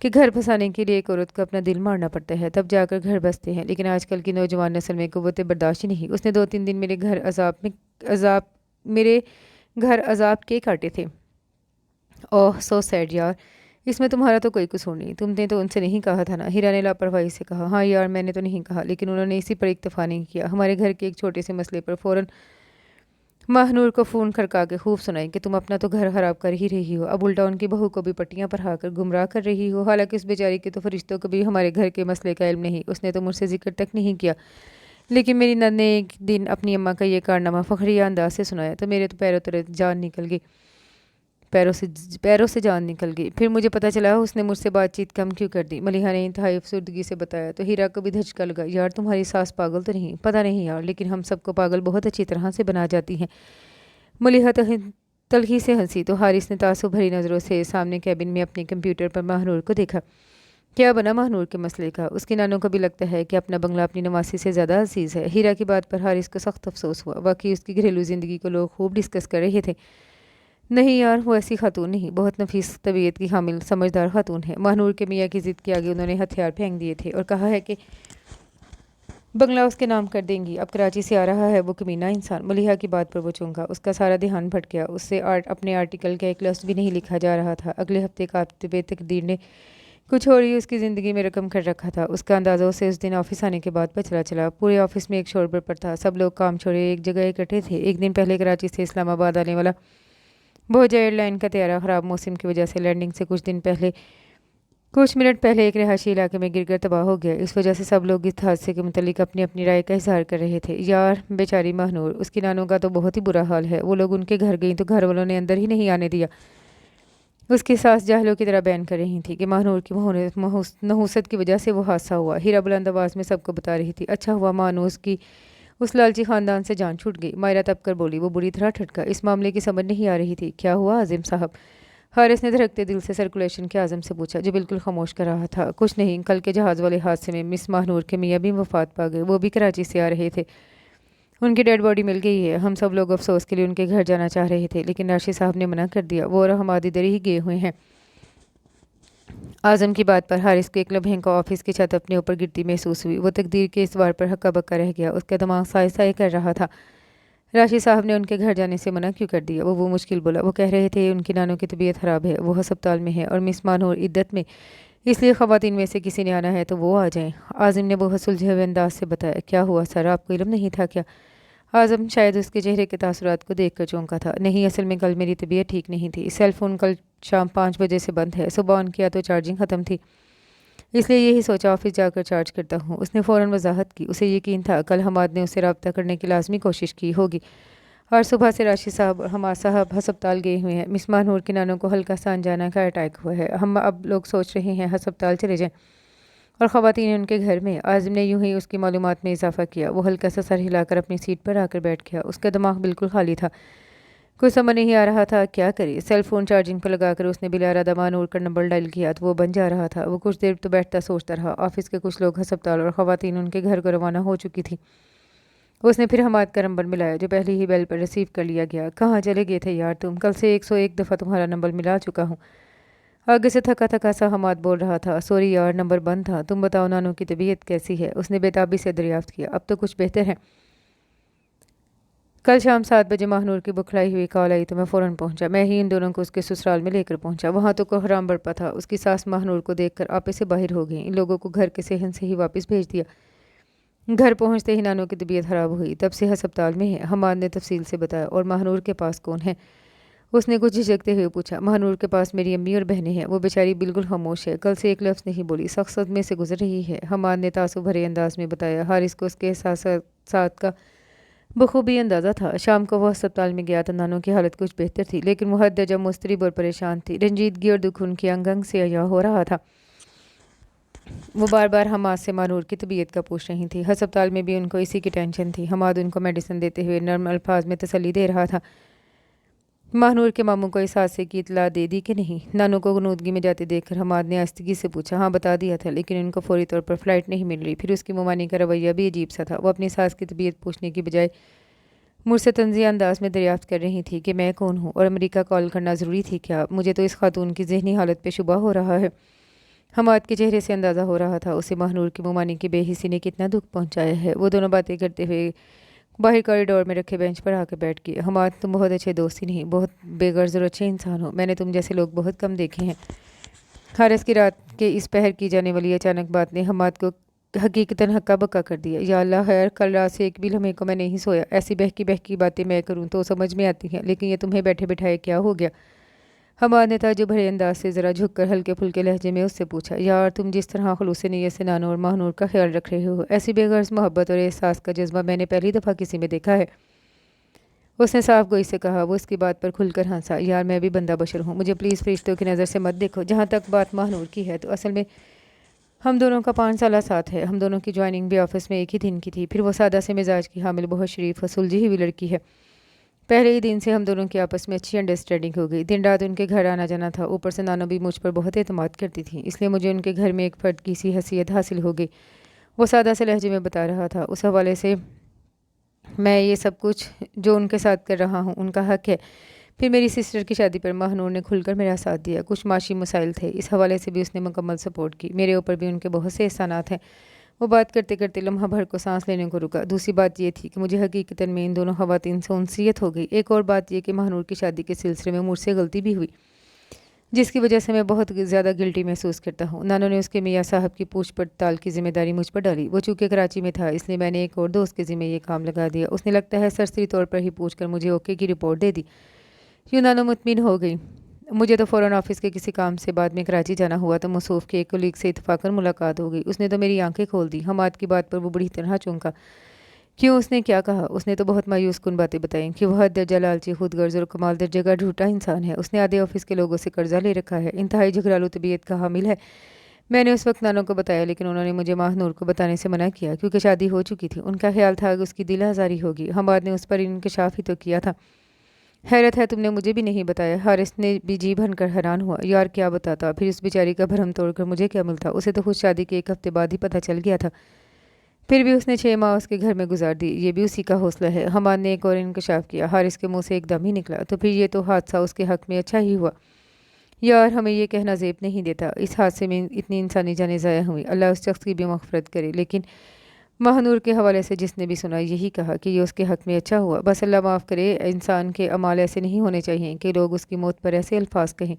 کہ گھر بسانے کے لیے ایک عورت کو اپنا دل مارنا پڑتا ہے، تب جا کر گھر بستے ہیں، لیکن آج کل کی نوجوان نسل میں قوت برداشت ہی نہیں۔ اس نے 2-3 دن میرے گھر عذاب کے کاٹے تھے۔ اوہ سو سیڈ یار، اس میں تمہارا تو کوئی قصور نہیں، تم نے تو ان سے نہیں کہا تھا نا؟ ہیرا نے لاپرواہی سے کہا۔ ہاں یار، میں نے تو نہیں کہا، لیکن انہوں نے اسی پر اکتفا نہیں کیا۔ ہمارے گھر کے ایک چھوٹے سے مسئلے پر فوراً ماہنور کو فون کھڑکا کے خوب سنائی کہ تم اپنا تو گھر خراب کر ہی رہی ہو، اب الٹا ان کی بہو کو بھی پٹیاں پڑھا کر گمراہ کر رہی ہو۔ حالانکہ اس بیچاری کے تو فرشتوں کو بھی ہمارے گھر کے مسئلے کا علم نہیں، اس نے تو مجھ سے ذکر تک نہیں کیا۔ لیکن میری نند نے ایک دن اپنی اماں کا یہ کارنامہ فخریہ انداز سے سنایا تو میرے تو پیروں سے جان نکل گئی۔ پھر مجھے پتہ چلا اس نے مجھ سے بات چیت کم کیوں کر دی۔ ملیحہ نے انتہائی افسردگی سے بتایا تو ہیرا کو بھی دھچکا لگا۔ یار تمہاری ساس پاگل تو نہیں؟ پتہ نہیں یار، لیکن ہم سب کو پاگل بہت اچھی طرح سے بنا جاتی ہیں۔ ملیحہ تلخی سے ہنسی تو حارث نے تعصب بھری نظروں سے سامنے کیبن میں اپنے کمپیوٹر پر ماہنور کو دیکھا۔ کیا بنا ماہنور کے مسئلے کا؟ اس کی نانوں کو بھی لگتا ہے کہ اپنا بنگلہ اپنی نواسی سے زیادہ عزیز ہے۔ ہیرا کی بات پر حارث کو سخت افسوس ہوا، واقعی اس کی گھریلو زندگی کو لوگ خوب ڈسکس کر رہے تھے۔ نہیں یار، وہ ایسی خاتون نہیں، بہت نفیس طبیعت کی حامل سمجھدار خاتون ہے۔ ماہنور کے میاں کی ضد کے آگے انہوں نے ہتھیار پھینک دیے تھے اور کہا ہے کہ بنگلہ اس کے نام کر دیں گی۔ اب کراچی سے آ رہا ہے وہ کمینہ انسان۔ ملیحہ کی بات پر وہ چونکا، اس کا سارا دھیان بھٹ گیا۔ اس سے اپنے آرٹیکل کا ایک لفظ بھی نہیں لکھا جا رہا تھا۔ اگلے ہفتے کاتب تقدیر نے کچھ اور ہی اس کی زندگی میں رقم کر رکھا تھا۔ اس کا اندازہ اسے اس دن آفس آنے کے بعد پتہ چلا۔ پورے آفس میں ایک شور برپا تھا، سب لوگ کام چھوڑے ایک جگہ اکٹھے تھے۔ ایک دن پہلے کراچی سے اسلام آباد آنے والا بھوجا ایئر لائن کا طیارہ خراب موسم کی وجہ سے لینڈنگ سے کچھ منٹ پہلے ایک رہائشی علاقے میں گر کر تباہ ہو گیا۔ اس وجہ سے سب لوگ اس حادثے کے متعلق اپنی اپنی رائے کا اظہار کر رہے تھے۔ یار بیچاری ماہنور، اس کی نانوں کا تو بہت ہی برا حال ہے۔ وہ لوگ ان کے گھر گئیں تو گھر والوں نے اندر ہی نہیں آنے دیا۔ اس کی ساس جاہلوں کی طرح بیان کر رہی تھی کہ ماہنور کی نحوست کی وجہ سے وہ حادثہ ہوا۔ ہیرا بلند آواز میں سب کو بتا رہی تھی۔ اچھا ہوا مانوس کی اس لالچی خاندان سے جان چھوٹ گئی۔ مائرہ تب کر بولی۔ وہ بری طرح ٹھٹکا۔ اس معاملے کی سمجھ نہیں آ رہی تھی۔ کیا ہوا عظیم صاحب؟ حارث نے دھڑکتے دل سے سرکولیشن کے اعظم سے پوچھا، جو بالکل خاموش کر رہا تھا۔ کچھ نہیں، کل کے جہاز والے حادثے میں مس ماہنور کے میاں بھی وفات پا گئے۔ وہ بھی کراچی سے آ رہے تھے۔ ان کی ڈیڈ باڈی مل گئی ہے۔ ہم سب لوگ افسوس کے لیے ان کے گھر جانا چاہ رہے تھے، لیکن راشد صاحب نے منع کر دیا۔ وہ اور حماد ادھر ہی گئے ہوئے ہیں۔ اعظم کی بات پر حارث کو ایک لمحے کو آفس کی چھت اپنے اوپر گرتی محسوس ہوئی۔ وہ تقدیر کے اس وار پر ہکا بکا رہ گیا۔ اس کا دماغ سائے سائے کر رہا تھا۔ راشد صاحب نے ان کے گھر جانے سے منع کیوں کر دیا؟ وہ مشکل بولا۔ وہ کہہ رہے تھے ان کی نانوں کی طبیعت خراب ہے، وہ ہسپتال میں ہے اور مس ماہنور عدت میں، اس لیے خواتین میں سے کسی نے آنا ہے تو وہ آ جائیں۔ اعظم نے بہت سلجھے ہوئے انداز سے بتایا۔ کیا ہوا سر، آپ کو علم نہیں تھا کیا؟ اعظم شاید اس کے چہرے کے تاثرات کو دیکھ کر چونکا تھا۔ نہیں، اصل میں کل میری طبیعت ٹھیک نہیں تھی۔ سیل فون کل شام 5 بجے سے بند ہے، صبح آن کیا تو چارجنگ ختم تھی، اس لیے یہی سوچا آفس جا کر چارج کرتا ہوں۔ اس نے فوراً وضاحت کی۔ اسے یقین تھا کل حماد نے اس سے رابطہ کرنے کی لازمی کوشش کی ہوگی اور صبح سے راشد صاحب اور حماد صاحب ہسپتال گئے ہوئے ہیں۔ مس ماہنور کی نانوں کو ہلکا سا انجانا کا اٹیک ہوا ہے۔ ہم اب لوگ سوچ رہے ہیں ہسپتال چلے جائیں اور خواتین ان کے گھر میں۔ اعظم نے یوں ہی اس کی معلومات میں اضافہ کیا۔ وہ ہلکا سا سر ہلا کر اپنی سیٹ پر آ کر بیٹھ گیا۔ اس کا دماغ بالکل خالی تھا، کچھ سمجھ نہیں آ رہا تھا کیا کرے۔ سیل فون چارجنگ پر لگا کر اس نے بلا ارادہ ماہنور کا نمبر ڈائل کیا تو وہ بن جا رہا تھا۔ وہ کچھ دیر تو بیٹھتا سوچتا رہا۔ آفس کے کچھ لوگ ہسپتال اور خواتین ان کے گھر کو روانہ ہو چکی تھی۔ اس نے پھر حماد کا نمبر ملایا جو پہلے ہی بیل پر ریسیو کر لیا گیا۔ کہاں چلے گئے تھے یار تم؟ کل سے 101 دفعہ تمہارا نمبر ملا چکا ہوں۔ آگے سے تھکا تھکا سا حماد بول رہا تھا۔ سوری یار، نمبر بند تھا۔ تم بتاؤ نانوں کی طبیعت کیسی ہے؟ اس نے بےتابی سے دریافت کیا۔ اب تو کچھ بہتر ہے۔ کل شام 7 بجے ماہنور کی بکھرائی ہوئی کال آئی تو میں فوراً پہنچا۔ میں ہی ان دونوں کو اس کے سسرال میں لے کر پہنچا۔ وہاں تو کوہرام برپا تھا۔ اس کی ساس ماہنور کو دیکھ کر آپے سے باہر ہو گئی۔ ان لوگوں کو گھر کے صحن سے ہی واپس بھیج دیا۔ گھر پہنچتے ہی نانوں کی طبیعت خراب ہوئی، تب سے ہسپتال میں ہے، حماد نے تفصیل سے بتایا۔ اور ماہنور کے پاس کون ہے؟ اس نے کچھ جھجکتے ہوئے پوچھا۔ ماہنور کے پاس میری امی اور بہنیں ہیں، وہ بیچاری بالکل خاموش ہے، کل سے ایک لفظ نہیں بولی، سخت صدمے سے گزر رہی ہے، حماد نے تعصب بھرے انداز میں بتایا۔ حارث کو اس کے احساسات کا بخوبی اندازہ تھا۔ شام کو وہ ہسپتال میں گیا تو نانوں کی حالت کچھ بہتر تھی، لیکن وہ حد درجہ مضطرب اور پریشان تھی۔ رنجیدگی اور دکھ ان کے انگ انگ سے عیاں ہو رہا تھا۔ وہ بار بار حماد سے ماہنور کی طبیعت کا پوچھ رہی تھی۔ ہسپتال میں بھی ان کو اسی کی ٹینشن تھی۔ حماد ان کو میڈیسن دیتے ہوئے نرم الفاظ میں تسلی دے رہا تھا۔ ماہنور کے ماموں کو اس حادثے کی اطلاع دے دی کہ نہیں؟ نانوں کو غنودگی میں جاتے دیکھ کر حماد نے آہستگی سے پوچھا۔ ہاں بتا دیا تھا، لیکن ان کو فوری طور پر فلائٹ نہیں مل رہی۔ پھر اس کی ممانی کا رویہ بھی عجیب سا تھا۔ وہ اپنی ساس کی طبیعت پوچھنے کی بجائے مجھ سے طنزیہ انداز میں دریافت کر رہی تھی کہ میں کون ہوں اور امریکہ کال کرنا ضروری تھی کیا؟ مجھے تو اس خاتون کی ذہنی حالت پہ شبہ ہو رہا ہے۔ حماد کے چہرے سے اندازہ ہو رہا تھا اسے ماہنور کی ممانی کی بے حسی نے کتنا دکھ پہنچایا ہے۔ وہ دونوں باتیں کرتے ہوئے باہر کوریڈور میں رکھے بینچ پر آ کے بیٹھ گئی۔ حماد، تم بہت اچھے دوست ہی نہیں، بہت بے غرض اور اچھے انسان ہو۔ میں نے تم جیسے لوگ بہت کم دیکھے ہیں۔ حارث کی رات کے اس پہر کی جانے والی اچانک بات نے حماد کو حقیقتاً ہکا بکا کر دیا۔ یا اللہ خیر، کل رات سے ایک بھی لمحے کو میں نہیں سویا۔ ایسی بہکی بہکی باتیں میں کروں تو سمجھ میں آتی ہیں، لیکن یہ تمہیں بیٹھے بٹھائے کیا ہو گیا؟ حماد نے تعجب بھرے انداز سے ذرا جھک کر ہلکے پھلکے لہجے میں اس سے پوچھا۔ یار، تم جس طرح خلوص نیت سے نانو اور ماہنور کا خیال رکھ رہے ہو، ایسی بے غرض محبت اور احساس کا جذبہ میں نے پہلی دفعہ کسی میں دیکھا ہے۔ اس نے صاف گوئی سے کہا۔ وہ اس کی بات پر کھل کر ہنسا۔ یار، میں بھی بندہ بشر ہوں، مجھے پلیز فرشتوں کی نظر سے مت دیکھو۔ جہاں تک بات ماہنور کی ہے تو اصل میں ہم دونوں کا 5 سالہ ساتھ ہے۔ ہم دونوں کی جوائننگ بھی آفس میں ایک ہی دن کی تھی۔ پھر وہ سادہ سے مزاج کی حامل بہت شریف اور سلجھی ہوئی لڑکی ہے۔ پہلے ہی دن سے ہم دونوں کی آپس میں اچھی انڈرسٹینڈنگ ہو گئی۔ دن رات ان کے گھر آنا جانا تھا، اوپر سے نانو بھی مجھ پر بہت اعتماد کرتی تھی، اس لیے مجھے ان کے گھر میں ایک فرد کی سی حیثیت حاصل ہو گئی۔ وہ سادہ سے لہجے میں بتا رہا تھا۔ اس حوالے سے میں یہ سب کچھ جو ان کے ساتھ کر رہا ہوں ان کا حق ہے۔ پھر میری سسٹر کی شادی پر ماہنور نے کھل کر میرا ساتھ دیا۔ کچھ معاشی مسائل تھے، اس حوالے سے بھی اس نے مکمل سپورٹ کی۔ میرے اوپر بھی ان کے بہت سے احسانات ہیں۔ وہ بات کرتے کرتے لمحہ بھر کو سانس لینے کو رکا۔ دوسری بات یہ تھی کہ مجھے حقیقتاً میں ان دونوں خواتین سے انسیت ہو گئی۔ ایک اور بات یہ کہ ماہنور کی شادی کے سلسلے میں مجھ سے غلطی بھی ہوئی، جس کی وجہ سے میں بہت زیادہ گلٹی محسوس کرتا ہوں۔ نانو نے اس کے میاں صاحب کی پوچھ پڑتال کی ذمہ داری مجھ پر ڈالی۔ وہ چونکہ کراچی میں تھا، اس لیے میں نے ایک اور دوست کے ذمہ یہ کام لگا دیا۔ اس نے لگتا ہے سرسری طور پر ہی پوچھ کر مجھے اوکے کی رپورٹ دے دی۔ یوں نانو مطمئن ہو گئی۔ مجھے تو فوراً آفس کے کسی کام سے بعد میں کراچی جانا ہوا تو موصوف کے ایک کولیگ سے اتفاقاً ملاقات ہو گئی۔ اس نے تو میری آنکھیں کھول دی۔ حماد کی بات پر وہ بڑی طرح چونکا۔ کیوں، اس نے کیا کہا؟ اس نے تو بہت مایوس کن باتیں بتائیں کہ وہ حد درجہ لالچی، خود غرض اور کمال درجے کا جھوٹا انسان ہے۔ اس نے آدھے آفس کے لوگوں سے قرضہ لے رکھا ہے، انتہائی جھگڑالو طبیعت کا حامل ہے۔ میں نے اس وقت نانو کو بتایا، لیکن انہوں نے مجھے ماہنور کو بتانے سے منع کیا کیونکہ شادی ہو چکی تھی۔ ان کا خیال تھا کہ اس کی دل آزاری ہوگی۔ حماد نے اس پر انکشاف ہی تو کیا تھا۔ حیرت ہے، تم نے مجھے بھی نہیں بتایا۔ حارث نے بھی جی بھن کر حیران ہوا۔ یار، کیا بتاتا؟ پھر اس بیچاری کا بھرم توڑ کر مجھے کیا ملتا؟ اسے تو خود شادی کے 1 ہفتے بعد ہی پتہ چل گیا تھا۔ پھر بھی اس نے 6 ماہ اس کے گھر میں گزار دی، یہ بھی اسی کا حوصلہ ہے۔ حماد نے ایک اور انکشاف کیا۔ حارث کے منہ سے ایک دم ہی نکلا، تو پھر یہ تو حادثہ اس کے حق میں اچھا ہی ہوا۔ یار، ہمیں یہ کہنا زیب نہیں دیتا، اس حادثے میں اتنی انسانی جانیں ضائع ہوئی، اللہ اس شخص کی بھی مغفرت کرے۔ لیکن ماہنور کے حوالے سے جس نے بھی سنا یہی کہا کہ یہ اس کے حق میں اچھا ہوا۔ بس اللہ معاف کرے، انسان کے اعمال ایسے نہیں ہونے چاہیے کہ لوگ اس کی موت پر ایسے الفاظ کہیں۔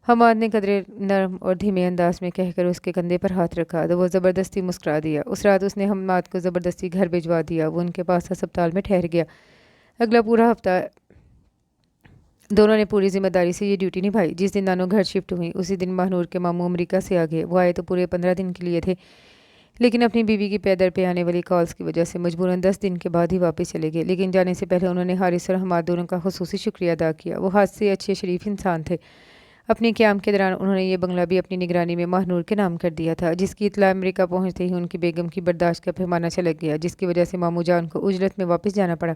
حماد نے قدرے نرم اور دھیمے انداز میں کہہ کر اس کے کندھے پر ہاتھ رکھا تو وہ زبردستی مسکرا دیا۔ اس رات اس نے حماد کو زبردستی گھر بھجوا دیا۔ وہ ان کے پاس ہسپتال میں ٹھہر گیا۔ اگلا پورا ہفتہ دونوں نے پوری ذمہ داری سے یہ ڈیوٹی نبھائی۔ جس دن نانو گھر شفٹ ہوئی اسی دن ماہنور کے ماموں امریکہ سے آ گئے۔ وہ آئے تو پورے 15 دن کے لیے تھے، لیکن اپنی بیوی کی پیدر پہ آنے والی کالز کی وجہ سے مجبوراً 10 دن کے بعد ہی واپس چلے گئے۔ لیکن جانے سے پہلے انہوں نے حارث اور حماد دونوں کا خصوصی شکریہ ادا کیا۔ وہ حد سے اچھے شریف انسان تھے۔ اپنے قیام کے دوران انہوں نے یہ بنگلہ بھی اپنی نگرانی میں ماہنور کے نام کر دیا تھا، جس کی اطلاع امریکہ پہنچتے ہی ان کی بیگم کی برداشت کا پیمانہ چھلک گیا، جس کی وجہ سے ماموں جان کو اجرت میں واپس جانا پڑا۔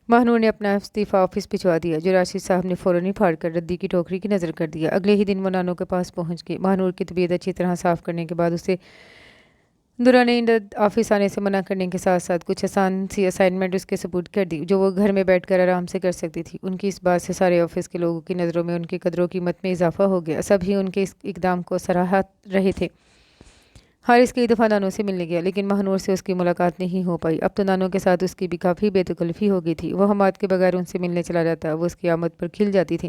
ماہنور نے اپنا استعفیٰ آفس بھجوا دیا، جو راشد صاحب نے فوراً ہی پھاڑ کر ردی کی ٹوکری کی نظر کر دیا۔ اگلے ہی دن وہ نانو کے پاس پہنچ گئے۔ ماہنور کی طبیعت اچھی طرح صاف کرنے کے بعد اسے دوران عیدت آفس آنے سے منع کرنے کے ساتھ ساتھ کچھ آسان سی اسائنمنٹ اس کے سپرد کر دی، جو وہ گھر میں بیٹھ کر آرام سے کر سکتی تھی۔ ان کی اس بات سے سارے آفس کے لوگوں کی نظروں میں ان کی قدر و قیمت میں اضافہ ہو گیا۔ سب ہی ان کے اس اقدام کو سراہت رہے تھے۔ حارث کئی دفعہ نانو سے ملنے گیا، لیکن ماہنور سے اس کی ملاقات نہیں ہو پائی۔ اب تو نانو کے ساتھ اس کی بھی کافی بے تکلفی ہو گئی تھی۔ وہ حماد کے بغیر ان سے ملنے چلا جاتا، وہ اس کی آمد پر کھل جاتی تھی۔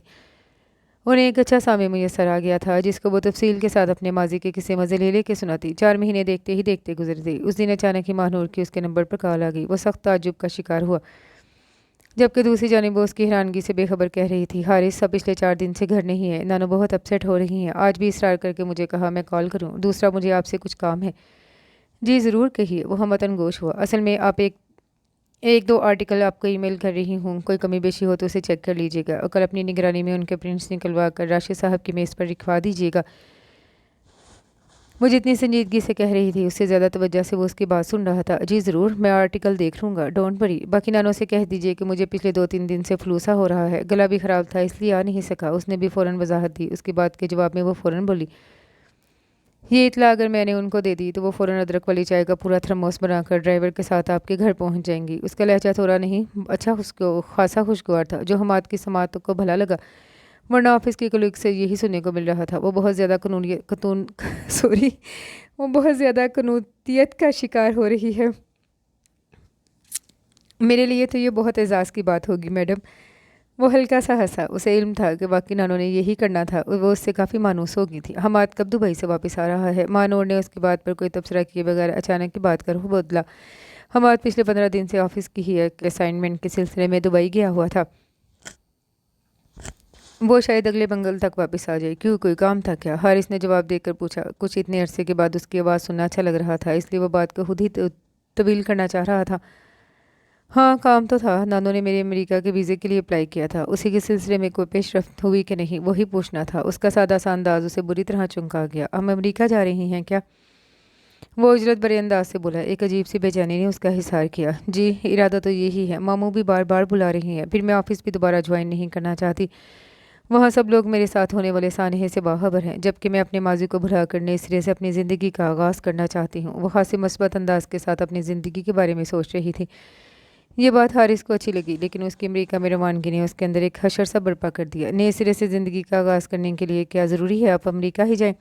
انہیں ایک اچھا سامع میسر آ گیا تھا، جس کو وہ تفصیل کے ساتھ اپنے ماضی کے قصے مزے لے کے سناتی۔ 4 مہینے دیکھتے ہی دیکھتے گزر گئے۔ اس دن اچانک ہی ماہنور کی اس کے نمبر پر کال آ گئی۔ وہ سخت تعجب کا شکار ہوا، جبکہ دوسری جانب وہ اس کی حیرانگی سے بے خبر کہہ رہی تھی، حارث صاحب پچھلے 4 دن سے گھر نہیں ہے، نانو بہت اپسیٹ ہو رہی ہیں، آج بھی اصرار کر کے مجھے کہا میں کال کروں۔ دوسرا، مجھے آپ سے کچھ کام ہے۔ جی ضرور کہیے۔ وہ ہمتاً گوش ہوا۔ اصل میں آپ ایک دو آرٹیکل آپ کو ای میل کر رہی ہوں، کوئی کمی بیشی ہو تو اسے چیک کر لیجیے گا اور کل اپنی نگرانی میں ان کے پرنٹس نکلوا کر راشد صاحب کی میز پر رکھوا دیجیے گا۔ وہ جتنی سنجیدگی سے کہہ رہی تھی اس سے زیادہ توجہ سے وہ اس کی بات سن رہا تھا۔ جی ضرور، میں آرٹیکل دیکھ لوں گا، ڈونٹ وری۔ باقی نانو سے کہہ دیجیے کہ مجھے پچھلے 2-3 دن سے فلوسا ہو رہا ہے، گلا بھی خراب تھا اس لیے آ نہیں سکا۔ اس نے بھی فوراً وضاحت دی۔ اس کی بات کے جواب میں وہ فوراً بولی، یہ اطلاع اگر میں نے ان کو دے دی تو وہ فوراً ادرک والی چائے کا پورا تھرموس بنا کر ڈرائیور کے ساتھ آپ کے گھر پہنچ جائیں گی۔ اس کا لہجہ تھوڑا نہیں اچھا خاصا خوشگوار تھا، جو حماد کی سماعت کو بھلا لگا۔ ورنہ آفس کے کلیگ سے یہی سننے کو مل رہا تھا۔ وہ بہت زیادہ سوری وہ بہت زیادہ قنوطیت کا شکار ہو رہی ہے۔ میرے لیے تو یہ بہت اعزاز کی بات ہوگی میڈم۔ وہ ہلکا سا ہنسا۔ اسے علم تھا کہ واقعی نانو نے یہی کرنا تھا۔ وہ اس سے کافی مانوس ہو گئی تھی۔ حماد کب دبئی سے واپس آ رہا ہے؟ مانور نے اس کی بات پر کوئی تبصرہ کیے بغیر اچانک کی بات کر بدلا۔ حماد پچھلے 15 دن سے آفس کی ہی ایک اسائنمنٹ کے سلسلے میں دبئی گیا ہوا تھا۔ وہ شاید اگلے منگل تک واپس آ جائے۔ کیوں، کوئی کام تھا کیا؟ حارث نے جواب دے کر پوچھا۔ کچھ اتنے عرصے کے بعد اس کی آواز سننا اچھا لگ رہا تھا، اس لیے وہ بات کو خود ہی طویل کرنا چاہ رہا تھا۔ ہاں کام تو تھا۔ نانو نے میرے امریکہ کے ویزے کے لیے اپلائی کیا تھا، اسی کے سلسلے میں کوئی پیش رفت ہوئی کہ نہیں وہی پوچھنا تھا۔ اس کا سادہ سا انداز اسے بری طرح چونکا گیا۔ ہم امریکہ جا رہی ہیں کیا؟ وہ اجرت برے انداز سے بولا۔ ایک عجیب سی بے چینی نے اس کا حصار کیا۔ جی ارادہ تو یہی ہے، ماموں بھی بار بار بلا رہی ہیں، پھر میں آفس بھی دوبارہ جوائن نہیں کرنا چاہتی۔ وہاں سب لوگ میرے ساتھ ہونے والے سانحے سے باخبر ہیں، جبکہ میں اپنے ماضی کو بھلا کر نئے سرے سے اپنی زندگی کا آغاز کرنا چاہتی ہوں۔ وہ خاصی مثبت انداز کے ساتھ اپنی زندگی کے بارے میں سوچ رہی تھی۔ یہ بات حارث کو اچھی لگی، لیکن اس کی امریکہ میں روانگی نے اس کے اندر ایک حشر سا برپا کر دیا۔ نئے سرے سے زندگی کا آغاز کرنے کے لیے کیا ضروری ہے آپ امریکہ ہی جائیں؟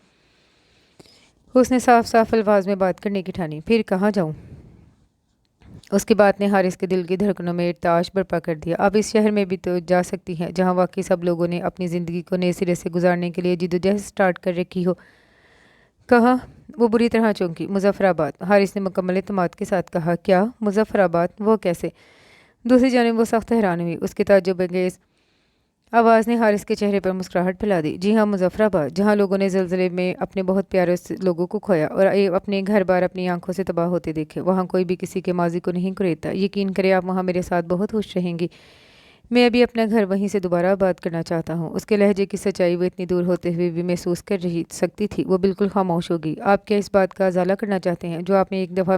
اس نے صاف صاف الفاظ میں بات کرنے کی ٹھانی۔ پھر کہاں جاؤں؟ اس کی بات نے حارث کے دل کی دھڑکنوں میں ارتعاش برپا کر دیا۔ اب اس شہر میں بھی تو جا سکتی ہیں جہاں واقعی سب لوگوں نے اپنی زندگی کو نئے سرے سے گزارنے کے لیے جدوجہد سٹارٹ کر رکھی ہو۔ کہاں؟ وہ بری طرح چونکی۔ مظفر آباد۔ حارث نے مکمل اعتماد کے ساتھ کہا۔ کیا مظفر آباد؟ وہ کیسے؟ دوسری جانب وہ سخت حیران ہوئی۔ اس کی تعجب انگیز آواز نے حارث کے چہرے پر مسکراہٹ پھیلا دی۔ جی ہاں مظفر آباد، جہاں لوگوں نے زلزلے میں اپنے بہت پیارے لوگوں کو کھویا اور اپنے گھر بار اپنی آنکھوں سے تباہ ہوتے دیکھے۔ وہاں کوئی بھی کسی کے ماضی کو نہیں کریتا۔ یقین کریں آپ وہاں میرے ساتھ بہت خوش رہیں گی۔ میں ابھی اپنا گھر وہیں سے دوبارہ آباد کرنا چاہتا ہوں۔ اس کے لہجے کی سچائی وہ اتنی دور ہوتے ہوئے بھی محسوس کر سکتی تھی۔ وہ بالکل خاموش ہو گئی۔ آپ کیا اس بات کا ازالہ کرنا چاہتے ہیں جو آپ نے ایک دفعہ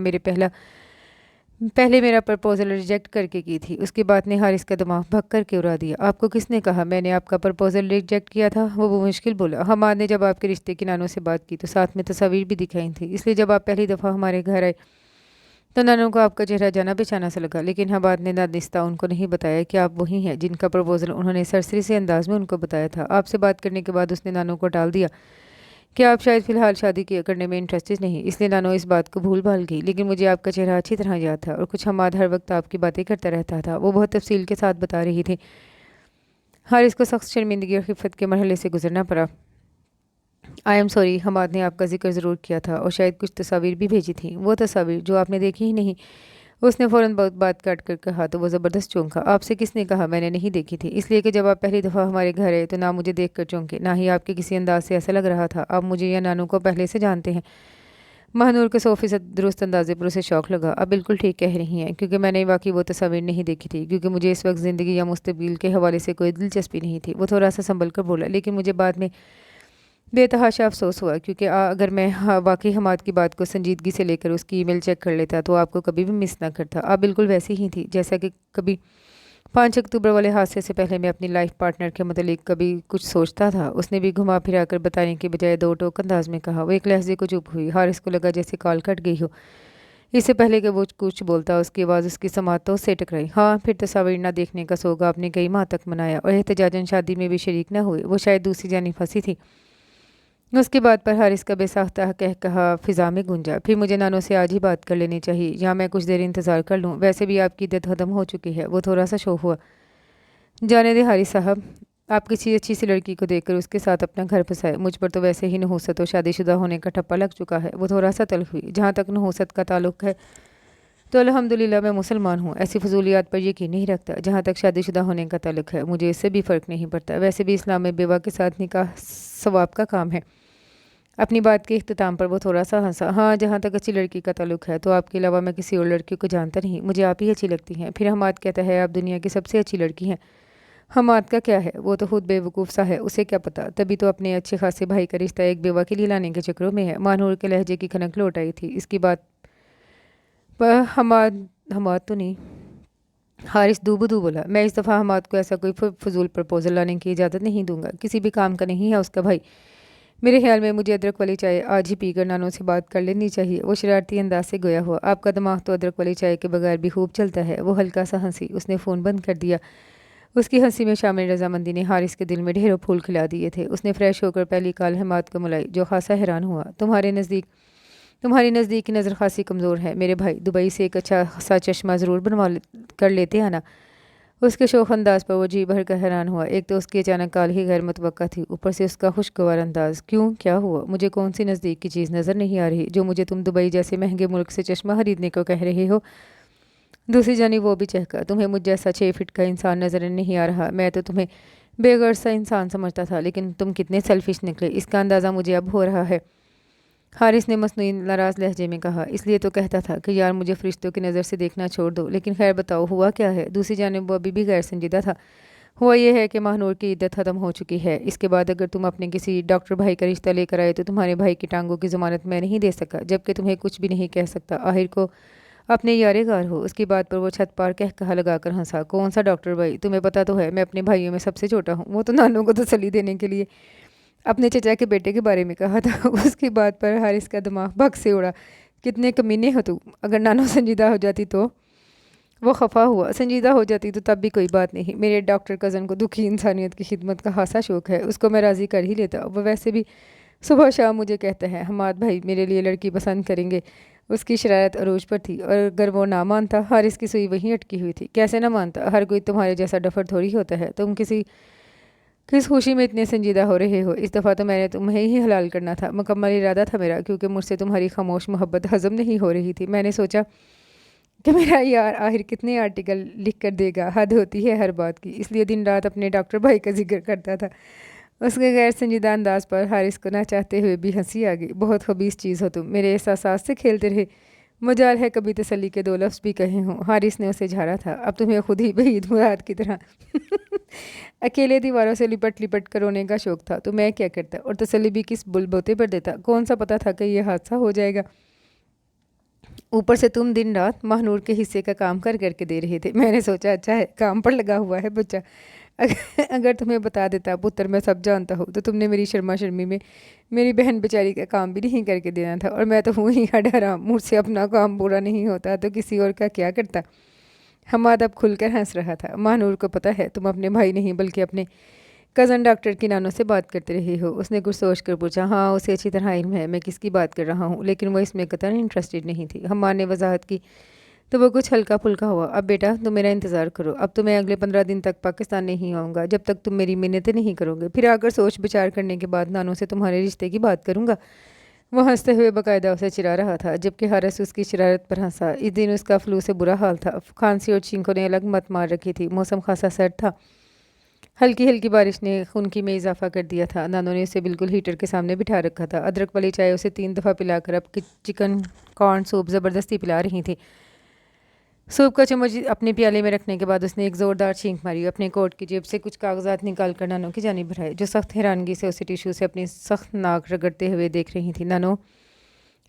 پہلے میرا پرپوزل ریجیکٹ کر کے کی تھی؟ اس کی بات نے حارث کا دماغ بھگ کر کے اڑا دیا۔ آپ کو کس نے کہا میں نے آپ کا پرپوزل ریجیکٹ کیا تھا؟ وہ مشکل بولا۔ حماد نے جب آپ کے رشتے کی نانو سے بات کی تو ساتھ میں تصاویر بھی دکھائی تھی، اس لیے جب آپ پہلی دفعہ ہمارے گھر آئے تو نانو کو آپ کا چہرہ جانا پہچانا سا لگا، لیکن حماد نے نادانستہ ان کو نہیں بتایا کہ آپ وہی ہیں جن کا پرپوزل انہوں نے سرسری سے انداز میں ان کو بتایا تھا۔ آپ سے بات کرنے کے بعد اس نے نانو کو ٹال دیا کہ آپ شاید فی الحال شادی کرنے میں انٹرسٹڈ نہیں، اس لیے نانو اس بات کو بھول بھال گئی، لیکن مجھے آپ کا چہرہ اچھی طرح یاد تھا اور کچھ حماد ہر وقت آپ کی باتیں کرتا رہتا تھا، وہ بہت تفصیل کے ساتھ بتا رہی تھی۔ حارث کو سخت شرمندگی اور خفت کے مرحلے سے گزرنا پڑا۔ آئی ایم سوری، حماد نے آپ کا ذکر ضرور کیا تھا اور شاید کچھ تصاویر بھی بھیجی تھیں۔ وہ تصاویر جو آپ نے دیکھی ہی نہیں؟ اس نے فوراً بات کاٹ کر کہا تو وہ زبردست چونکا۔ آپ سے کس نے کہا میں نے نہیں دیکھی تھی؟ اس لیے کہ جب آپ پہلی دفعہ ہمارے گھر آئے تو نہ مجھے دیکھ کر چونکے، نہ ہی آپ کے کسی انداز سے ایسا لگ رہا تھا آپ مجھے یا نانو کو پہلے سے جانتے ہیں۔ مہنور کے 100% درست اندازے پر اسے شوق لگا۔ آپ بالکل ٹھیک کہہ رہی ہیں، کیونکہ میں نے واقعی وہ تصاویر نہیں دیکھی تھی، کیونکہ مجھے اس وقت زندگی یا مستقبل کے حوالے سے کوئی دلچسپی نہیں تھی۔ وہ تھوڑا سا سنبھل کر بولا، لیکن مجھے بعد میں بے تحاشا افسوس ہوا، کیونکہ اگر میں واقعی حماد کی بات کو سنجیدگی سے لے کر اس کی ای میل چیک کر لیتا تو آپ کو کبھی بھی مس نہ کرتا۔ آپ بالکل ویسی ہی تھی جیسا کہ کبھی 5 اکتوبر والے حادثے سے پہلے میں اپنی لائف پارٹنر کے متعلق کبھی کچھ سوچتا تھا۔ اس نے بھی گھما پھرا کر بتانے کے بجائے دو ٹوک انداز میں کہا۔ وہ ایک لہجے کو چپ ہوئی۔ حارث کو لگا جیسے کال کٹ گئی ہو۔ اس سے پہلے کہ وہ کچھ بولتا اس کی آواز اس کی سماعت تو سے ٹکرائی۔ ہاں پھر تصاویر نہ دیکھنے کا سوگ آپ نے کئی ماہ تک منایا اور احتجاجاً شادی میں بھی شریک نہ ہوئے۔ وہ شاید دوسری جانب پھنسی تھی۔ اس کی بات پر حارث کا بے ساختہ کہا فضا میں گونجا۔ پھر مجھے نانو سے آج ہی بات کر لینی چاہیے، یا میں کچھ دیر انتظار کر لوں؟ ویسے بھی آپ کی عدت ختم ہو چکی ہے۔ وہ تھوڑا سا شوق ہوا۔ جانے دے حارث صاحب، آپ کسی اچھی سی لڑکی کو دیکھ کر اس کے ساتھ اپنا گھر پھنسائے۔ مجھ پر تو ویسے ہی نحوست اور شادی شدہ ہونے کا ٹھپا لگ چکا ہے۔ وہ تھوڑا سا تلخ ہوئی۔ جہاں تک نحوست کا تعلق ہے تو الحمدللہ میں مسلمان ہوں، ایسی فضولیات پر یقین نہیں رکھتا۔ جہاں تک شادی شدہ ہونے کا تعلق ہے مجھے اس سے بھی فرق نہیں پڑتا۔ ویسے بھی اسلام میں بیوہ کے ساتھ نکاح ثواب کا کام ہے۔ اپنی بات کے اختتام پر وہ تھوڑا سا ہنسا۔ ہاں جہاں تک اچھی لڑکی کا تعلق ہے تو آپ کے علاوہ میں کسی اور لڑکی کو جانتا نہیں، مجھے آپ ہی اچھی لگتی ہیں۔ پھر حماد کہتا ہے آپ دنیا کی سب سے اچھی لڑکی ہیں۔ حماد کا کیا ہے، وہ تو خود بے وقوف سا ہے، اسے کیا پتا، تبھی تو اپنے اچھے خاصے بھائی کا رشتہ ایک بیوہ کے لیے لانے کے چکروں میں ہے۔ مانور کے لہجے کی کھنک لوٹ آئی تھی۔ اس کی بات پر حماد تو نہیں۔ حارث دو بدو بولا۔ میں اس دفعہ حماد کو ایسا کوئی فضول پرپوزل لانے کی اجازت نہیں دوں گا، کسی بھی کام کا نہیں ہے اس کا بھائی۔ میرے خیال میں مجھے ادرک والی چائے آج ہی پی کر نانو سے بات کر لینی چاہیے۔ وہ شرارتی انداز سے گویا ہوا۔ آپ کا دماغ تو ادرک والی چائے کے بغیر بھی خوب چلتا ہے۔ وہ ہلکا سا ہنسی۔ اس نے فون بند کر دیا اس کی ہنسی میں شامل رضامندی نے حارث کے دل میں ڈھیروں پھول کھلا دیے تھے۔ اس نے فریش ہو کر پہلی کال حماد کو ملائی، جو خاصا حیران ہوا۔ تمہاری نزدیک کی نظر خاصی کمزور ہے میرے بھائی، دبئی سے ایک اچھا خاصا چشمہ ضرور کر لیتے ہیں نا۔ اس کے شوخ انداز پر وہ جی بھر کر حیران ہوا۔ ایک تو اس کی اچانک کال ہی غیر متوقع تھی، اوپر سے اس کا خوشگوار انداز۔ کیوں، کیا ہوا؟ مجھے کون سی نزدیک کی چیز نظر نہیں آ رہی جو مجھے تم دبئی جیسے مہنگے ملک سے چشمہ خریدنے کو کہہ رہے ہو؟ دوسری جانب وہ بھی چہکا، تمہیں مجھ جیسا 6 فٹ کا انسان نظر نہیں آ رہا؟ میں تو تمہیں بے غرض سا انسان سمجھتا تھا، لیکن تم کتنے سیلفش نکلے، اس کا اندازہ مجھے اب ہو رہا ہے۔ حارث نے مصنوعی ناراض لہجے میں کہا، اس لیے تو کہتا تھا کہ یار مجھے فرشتوں کی نظر سے دیکھنا چھوڑ دو، لیکن خیر بتاؤ ہوا کیا ہے؟ دوسری جانب وہ ابھی بھی غیر سنجیدہ تھا۔ ہوا یہ ہے کہ ماہنور کی عدت ختم ہو چکی ہے، اس کے بعد اگر تم اپنے کسی ڈاکٹر بھائی کا رشتہ لے کر آئے تو تمہارے بھائی کی ٹانگوں کی ضمانت میں نہیں دے سکا، جبکہ تمہیں کچھ بھی نہیں کہہ سکتا، آخر کو اپنے یارے گار ہو۔ اس کی بات پر وہ چھت پار کہا لگا کر ہنسا، کون سا ڈاکٹر بھائی؟ تمہیں پتا تو ہے میں اپنے بھائیوں میں سب سے چھوٹا ہوں۔ وہ تو نانوں کو تسلی دینے کے لیے اپنے چچا کے بیٹے کے بارے میں کہا تھا۔ اس کی بات پر حارث کا دماغ بھگ سے اڑا، کتنے کمینے ہو تم، اگر نانو سنجیدہ ہو جاتی تو؟ وہ خفا ہوا، سنجیدہ ہو جاتی تو تب بھی کوئی بات نہیں، میرے ڈاکٹر کزن کو دکھی انسانیت کی خدمت کا خاصا شوق ہے، اس کو میں راضی کر ہی لیتا، وہ ویسے بھی صبح شام مجھے کہتا ہے حماد بھائی میرے لیے لڑکی پسند کریں گے۔ اس کی شرارت عروج پر تھی، اور اگر وہ نہ مانتا، حارث کی سوئی وہیں اٹکی ہوئی تھی، کیسے نہ مانتا؟ ہر کوئی تمہارے جیسا ڈفر تھوڑی ہوتا ہے، تم کس خوشی میں اتنے سنجیدہ ہو رہے ہو؟ اس دفعہ تو میں نے تمہیں ہی حلال کرنا تھا، مکمل ارادہ تھا میرا، کیونکہ مجھ سے تمہاری خاموش محبت ہضم نہیں ہو رہی تھی۔ میں نے سوچا کہ میرا یار آخر کتنے آرٹیکل لکھ کر دے گا، حد ہوتی ہے ہر بات کی، اس لیے دن رات اپنے ڈاکٹر بھائی کا ذکر کرتا تھا۔ اس کے غیر سنجیدہ انداز پر حارث کو نہ چاہتے ہوئے بھی ہنسی آ گئی۔ بہت خبیث چیز ہو تم، میرے احساسات سے کھیلتے رہے، مجال ہے کبھی تسلی کے 2 لفظ بھی کہے ہوں۔ حارث نے اسے جھاڑا تھا، اب تمہیں خود ہی بعید مراد کی طرح اکیلے دیواروں سے لپٹ لپٹ کر رونے کا شوق تھا تو میں کیا کرتا، اور تسلی بھی کس بل بوتے پر دیتا؟ کون سا پتا تھا کہ یہ حادثہ ہو جائے گا؟ اوپر سے تم دن رات ماہنور کے حصے کا کام کر کے دے رہے تھے۔ میں نے سوچا اچھا ہے کام پر لگا ہوا ہے بچہ، اگر تمہیں بتا دیتا پتر میں سب جانتا ہوں تو تم نے میری شرما شرمی میں میری بہن بیچاری کا کام بھی نہیں کر کے دینا تھا، اور میں تو ہوں ہی ہڈ حرام، مجھ سے اپنا کام پورا نہیں ہوتا تو کسی اور کا کیا کرتا؟ حماد اب کھل کر ہنس رہا تھا، ماہنور کو پتہ ہے تم اپنے بھائی نہیں بلکہ اپنے کزن ڈاکٹر کی نانوں سے بات کرتے رہے ہو؟ اس نے کچھ سوچ کر پوچھا، ہاں اسے اچھی طرح علم ہے میں کس کی بات کر رہا ہوں، لیکن وہ اس میں قطعاً انٹرسٹڈ نہیں تھی۔ حماد نے وضاحت کی تو وہ کچھ ہلکا پھلکا ہوا، اب بیٹا تم میرا انتظار کرو، اب تو میں اگلے 15 دن تک پاکستان نہیں آؤں گا جب تک تم میری منتیں نہیں کرو گے، پھر آ کر سوچ بچار کرنے کے بعد نانوں سے تمہارے رشتے کی بات کروں گا۔ وہ ہنستے ہوئے باقاعدہ اسے چرا رہا تھا، جبکہ حارث اس کی شرارت پر ہنسا۔ اس دن اس کا فلو سے برا حال تھا، کھانسی اور چھینکوں نے الگ مت مار رکھی تھی، موسم خاصا سرد تھا، ہلکی ہلکی بارش نے خنکی میں اضافہ کر دیا تھا۔ نانوں نے اسے بالکل ہیٹر کے سامنے بٹھا رکھا تھا، ادرک والی چائے اسے 3 دفعہ پلا کر اب چکن کارن سوپ زبردستی پلا رہی تھی۔ سوپ کا چمچ اپنے پیالے میں رکھنے کے بعد اس نے ایک زوردار چھینک ماری، اپنے کوٹ کی جیب سے کچھ کاغذات نکال کر نانوں کی جانب بڑھائے، جو سخت حیرانگی سے اسے ٹیشو سے اپنی سخت ناک رگڑتے ہوئے دیکھ رہی تھی۔ نانو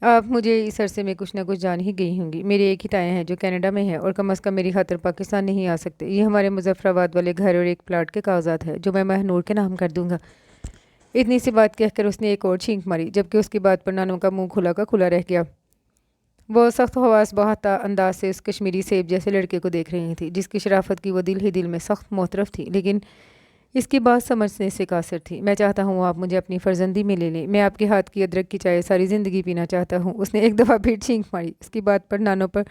آپ مجھے اس عرصے میں کچھ نہ کچھ جان ہی گئی ہوں گی، میری ایک ہی تایا ہیں جو کینیڈا میں ہے، اور کم از کم میری خاطر پاکستان نہیں آ سکتے، یہ ہمارے مظفر آباد والے گھر اور ایک پلاٹ کے کاغذات ہیں جو میں ماہنور کے نام کر دوں گا۔ اتنی سی بات کہہ کر اس نے ایک اور چھینک ماری، جبکہ اس کی بات پر نانوں کا منہ کھلا کا کھلا رہ گیا۔ وہ سخت حواس بہتا انداز سے اس کشمیری سیب جیسے لڑکے کو دیکھ رہی تھی، جس کی شرافت کی وہ دل ہی دل میں سخت معترف تھی، لیکن اس کی بات سمجھنے سے قاصر تھی۔ میں چاہتا ہوں آپ مجھے اپنی فرزندی میں لے لیں، میں آپ کے ہاتھ کی ادرک کی چائے ساری زندگی پینا چاہتا ہوں۔ اس نے ایک دفعہ پھر چھینک ماری، اس کی بات پر نانوں پر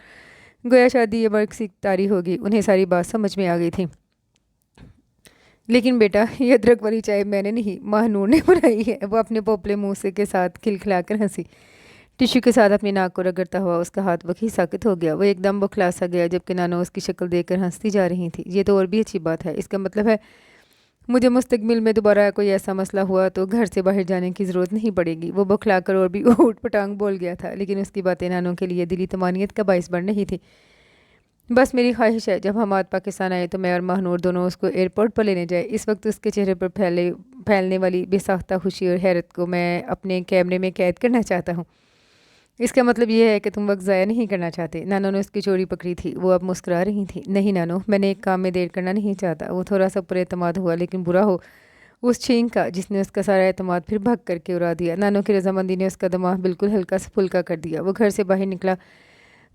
گویا شادی یہ برق سی طاری ہوگی، انہیں ساری بات سمجھ میں آ گئی تھی۔ لیکن بیٹا یہ ادرک والی چائے میں نے نہیں، ماہنور نے بنائی ہے۔ وہ اپنے پوپلے منہ سے کے ساتھ کھلکھلا کر ہنسی، ٹیشو کے ساتھ اپنی ناک کو رگڑتا ہوا اس کا ہاتھ وقی ساکت ہو گیا۔ وہ ایک دم بوکھلا سا گیا، جبکہ نانو اس کی شکل دیکھ کر ہنستی جا رہی تھی۔ یہ تو اور بھی اچھی بات ہے، اس کا مطلب ہے مجھے مستقبل میں دوبارہ کوئی ایسا مسئلہ ہوا تو گھر سے باہر جانے کی ضرورت نہیں پڑے گی۔ وہ بوکھلا کر اور بھی اوٹ پٹانگ بول گیا تھا، لیکن اس کی باتیں نانوں کے لیے دلی طمانینت کا باعث بن رہی تھی۔ بس میری خواہش ہے جب حماد پاکستان آئے تو میں اور ماہنور دونوں اس کو ایئرپورٹ پر لینے جائے۔ اس وقت اس کے چہرے پر پھیلنے والی بے ساختہ خوشی اور حیرت کو میں اپنے کیمرے میں قید کرنا چاہتا ہوں۔ اس کا مطلب یہ ہے کہ تم وقت ضائع نہیں کرنا چاہتے؟ نانو نے اس کی چوڑی پکڑی تھی، وہ اب مسکرا رہی تھی۔ نہیں نانو، میں نے ایک کام میں دیر کرنا نہیں چاہتا۔ وہ تھوڑا سا پر اعتماد ہوا، لیکن برا ہو اس چھینک کا جس نے اس کا سارا اعتماد پھر بھگ کر کے اڑا دیا۔ نانو کی رضامندی نے اس کا دماغ بالکل ہلکا سا پھلکا کر دیا۔ وہ گھر سے باہر نکلا